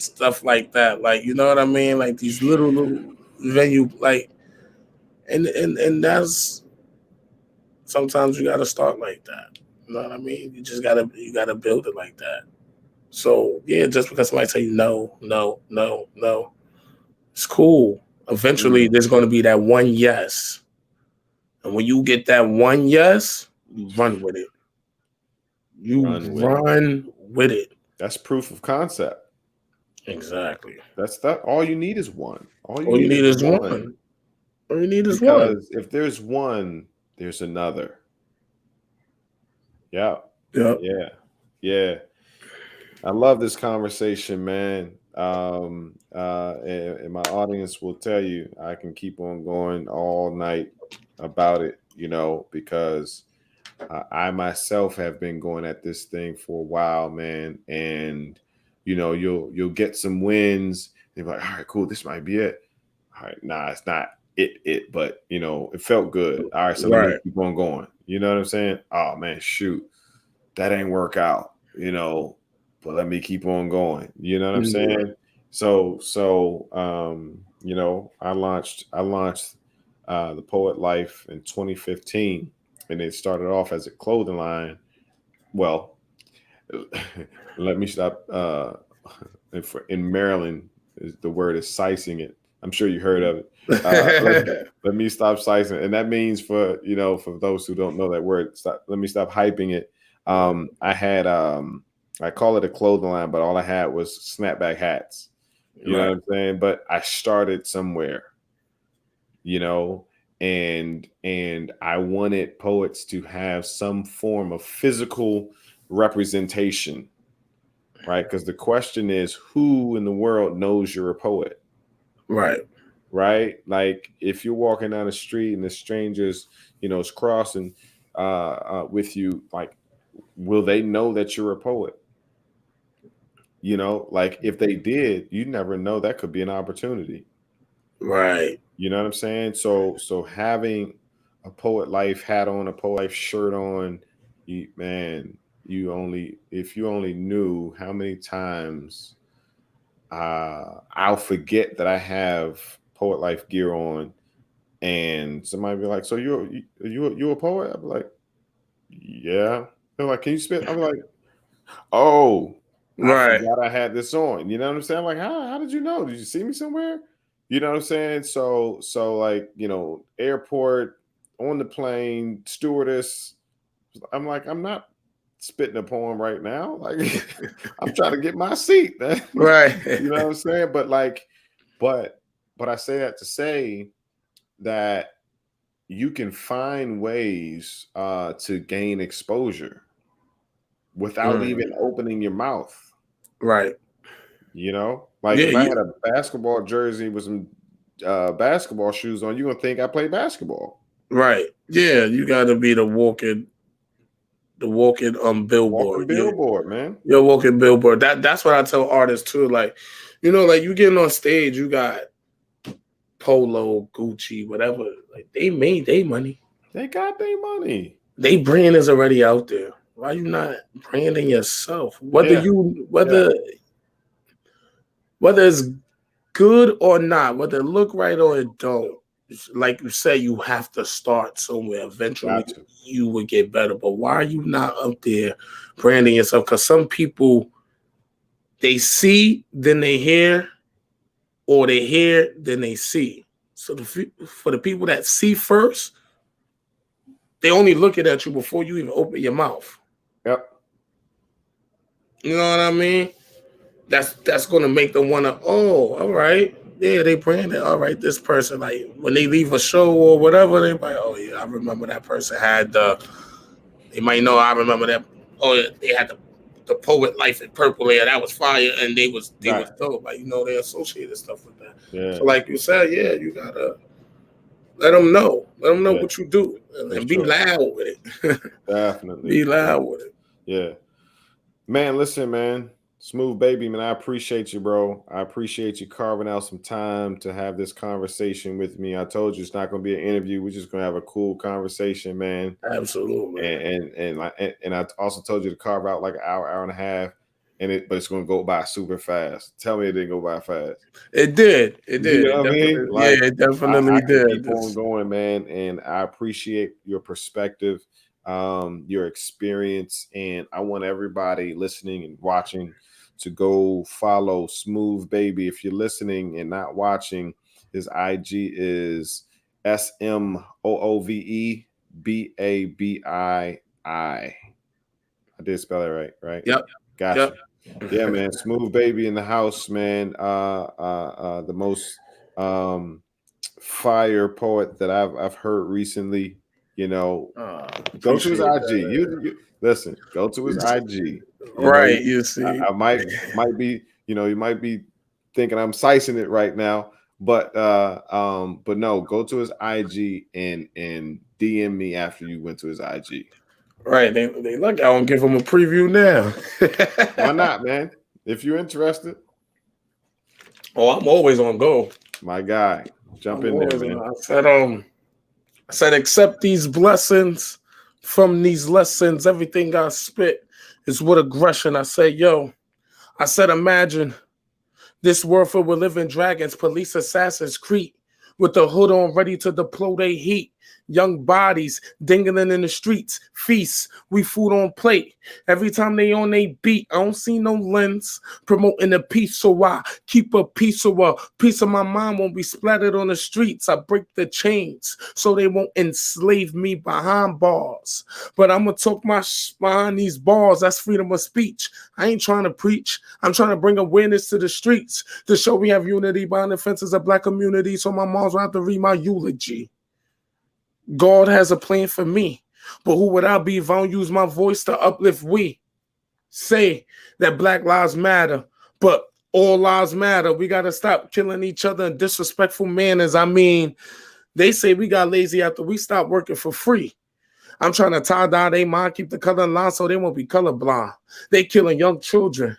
[SPEAKER 1] stuff like that. Like, you know what I mean? Like these little venue, like, and that's, sometimes you got to start like that. You know what I mean? You gotta build it like that. So yeah, just because somebody tell you no, it's cool. Eventually, there's going to be that one yes, and when you get that one yes, you run with it. Run with it.
[SPEAKER 2] That's proof of concept.
[SPEAKER 1] Exactly.
[SPEAKER 2] That's that. All you need is one.
[SPEAKER 1] All you need is one. All you need is one.
[SPEAKER 2] Because if there's one, there's another. Yeah. I love this conversation, man. And my audience will tell you I can keep on going all night about it, because I myself have been going at this thing for a while, man. And you'll get some wins. And you're like, all right, cool, this might be it. All right, nah, it's not it, but it felt good. All right, so let me keep on going. You know what I'm saying? Oh man, shoot, that ain't work out, but let me keep on going. You know what I'm saying? So I launched the Poet Life in 2015, and it started off as a clothing line. Well, let me stop. In Maryland, the word is sizing it. I'm sure you heard of it. Let me stop sizing, and that means for those who don't know that word, let me stop hyping it. I had I call it a clothing line, but all I had was snapback hats. You know what I'm saying? But I started somewhere, and I wanted poets to have some form of physical representation, right? Because the question is, who in the world knows you're a poet? Right? Like if you're walking down the street and the strangers, is crossing with you, like, will they know that you're a poet? Like if they did, you never know, that could be an opportunity.
[SPEAKER 1] Right.
[SPEAKER 2] You know what I'm saying? So having a Poet Life hat on, a Poet Life shirt on, if you only knew how many times I'll forget that I have Poet Life gear on, and somebody be like, "So you a poet?" I'll be like, "Yeah." They're like, "Can you spit?" I'm like, "Oh, I
[SPEAKER 1] Right.
[SPEAKER 2] forgot I had this on." You know what I'm saying? Like, how did you know? Did you see me somewhere? You know what I'm saying? So like, airport, on the plane, stewardess. I'm like, I'm not spitting a poem right now. Like, I'm trying to get my seat.
[SPEAKER 1] Right.
[SPEAKER 2] You know what I'm saying? But I say that to say that you can find ways to gain exposure without even opening your mouth.
[SPEAKER 1] Right.
[SPEAKER 2] Like
[SPEAKER 1] Yeah.
[SPEAKER 2] if I had a basketball jersey with some basketball shoes on, you're gonna think I play basketball.
[SPEAKER 1] Right. Yeah. You got to be the walking billboard.
[SPEAKER 2] Walking billboard, man.
[SPEAKER 1] You're a walking billboard. That's what I tell artists too. Like, like you getting on stage, you got Polo, Gucci, whatever. Like they made their money.
[SPEAKER 2] They got their money.
[SPEAKER 1] They brand is already out there. Why you not branding yourself? Whether it's good or not, whether it look right or it don't, like you say, you have to start somewhere. Eventually, you would get better. But why are you not up there branding yourself? Because some people, they see, then they hear, or they hear, then they see. So for the people that see first, they only looking at you before you even open your mouth.
[SPEAKER 2] Yep.
[SPEAKER 1] You know what I mean? That's gonna make them wanna, all right, yeah, they branded, all right, this person, like when they leave a show or whatever, they like, oh yeah, I remember that person had they might know I remember that, oh yeah, they had the Poet Life in purple there, that was fire, and they was dope, like they associated stuff with that.
[SPEAKER 2] Yeah.
[SPEAKER 1] So like you said, yeah, you gotta let them know what you do, and be loud with it.
[SPEAKER 2] Definitely
[SPEAKER 1] be loud with it.
[SPEAKER 2] Yeah, man. Listen, man. Smooth Baby, man, I appreciate you, bro. I appreciate you carving out some time to have this conversation with me. I told you it's not going to be an interview. We're just going to have a cool conversation, man.
[SPEAKER 1] Absolutely.
[SPEAKER 2] And I also told you to carve out like an hour and a half, but it's going to go by super fast. Tell me it didn't go by fast.
[SPEAKER 1] It did. It did.
[SPEAKER 2] You know what I mean? Like,
[SPEAKER 1] it definitely did.
[SPEAKER 2] Keep on going, man. And I appreciate your perspective, your experience, and I want everybody listening and watching to go follow Smooth Baby. If you're listening and not watching, his IG is SMOOVEBABII. I did spell it right?
[SPEAKER 1] Yep.
[SPEAKER 2] Gotcha. Yep. Yeah, man. Smooth Baby in the house, man. The most fire poet that I've heard recently. Go to his IG. You listen, go to his IG.
[SPEAKER 1] Right, you see.
[SPEAKER 2] I might be, you might be thinking I'm sizing it right now, but no, go to his IG and DM me after you went to his IG.
[SPEAKER 1] Right. They look, I won't give him a preview now.
[SPEAKER 2] Why not, man? If you're interested.
[SPEAKER 1] Oh, I'm always on go.
[SPEAKER 2] My guy. Jump in there, man.
[SPEAKER 1] I said, accept these blessings from these lessons. Everything I spit is with aggression. I said, imagine this world filled with living dragons, police assassins, creep with the hood on, ready to deploy their heat. Young bodies dingling in the streets, feasts, we food on plate. Every time they on they beat, I don't see no lens promoting the peace, so I keep a piece of my mind won't be splattered on the streets. I break the chains so they won't enslave me behind bars. But I'm gonna talk my behind these bars. That's freedom of speech. I ain't trying to preach. I'm trying to bring awareness to the streets to show we have unity behind the fences of black community. So my moms will have to read my eulogy. God has a plan for me, but who would I be if I don't use my voice to uplift we? Say that Black Lives Matter, but all lives matter. We got to stop killing each other in disrespectful manners. I mean, they say we got lazy after we stopped working for free. I'm trying to tie dye they mind, keep the color line so they won't be colorblind. They killing young children.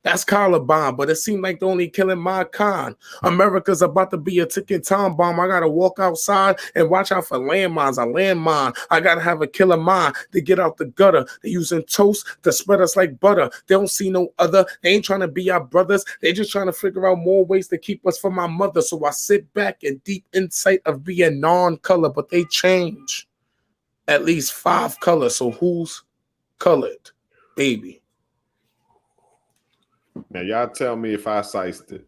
[SPEAKER 1] That's Columbine, but it seemed like they're only killing my kind. America's about to be a ticking time bomb. I gotta walk outside and watch out for landmines. I landmine. I gotta have a killer mind to get out the gutter. They're using toast to spread us like butter. They don't see no other. They ain't trying to be our brothers. They just trying to figure out more ways to keep us from our mother. So I sit back in deep insight of being non-color, but they change at least 5 colors. So who's colored, baby?
[SPEAKER 2] Now, y'all tell me if I sized it.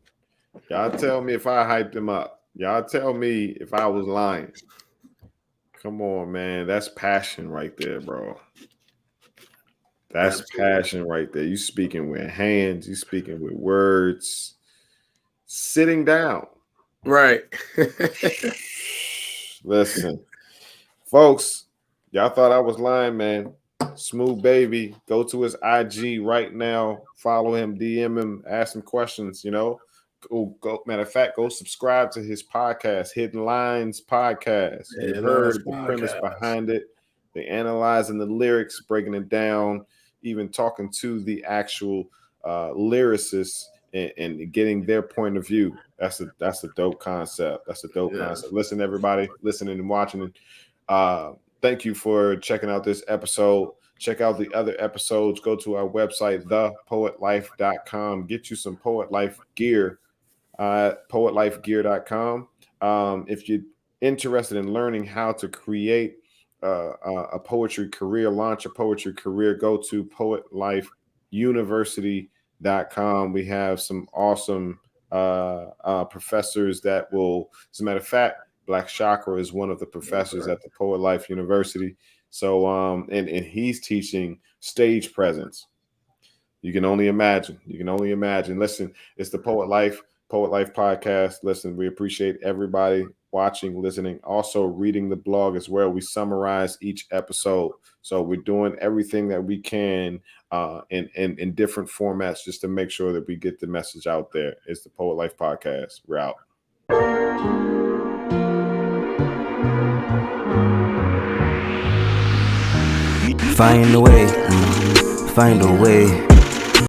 [SPEAKER 2] Y'all tell me if I hyped him up. Y'all tell me if I was lying. Come on, man. That's passion right there, bro. That's passion right there. You speaking with hands. You speaking with words. Sitting down.
[SPEAKER 1] Right.
[SPEAKER 2] Listen, folks, y'all thought I was lying, man. Smooth Baby, go to his IG right now. Follow him, DM him, ask him questions. You know, go. Matter of fact, go subscribe to his podcast, Hidden Lines Podcast. You heard the premise behind it. They analyzing the lyrics, breaking it down, even talking to the actual lyricists and getting their point of view. That's a dope concept. That's a dope concept. Listen, everybody, listening and watching. Thank you for checking out this episode. Check out the other episodes. Go to our website, thepoetlife.com. Get you some Poet Life gear, poetlifegear.com. If you're interested in learning how to create a poetry career, launch a poetry career, go to poetlifeuniversity.com. We have some awesome professors that will, as a matter of fact, Black Chakra is one of the professors at the Poet Life University. So, and he's teaching stage presence. You can only imagine. You can only imagine. Listen, it's the Poet Life podcast. Listen, we appreciate everybody watching, listening, also reading the blog as well. We summarize each episode. So we're doing everything that we can in different formats just to make sure that we get the message out there. It's the Poet Life podcast. We're out.
[SPEAKER 4] Find a way, find a way.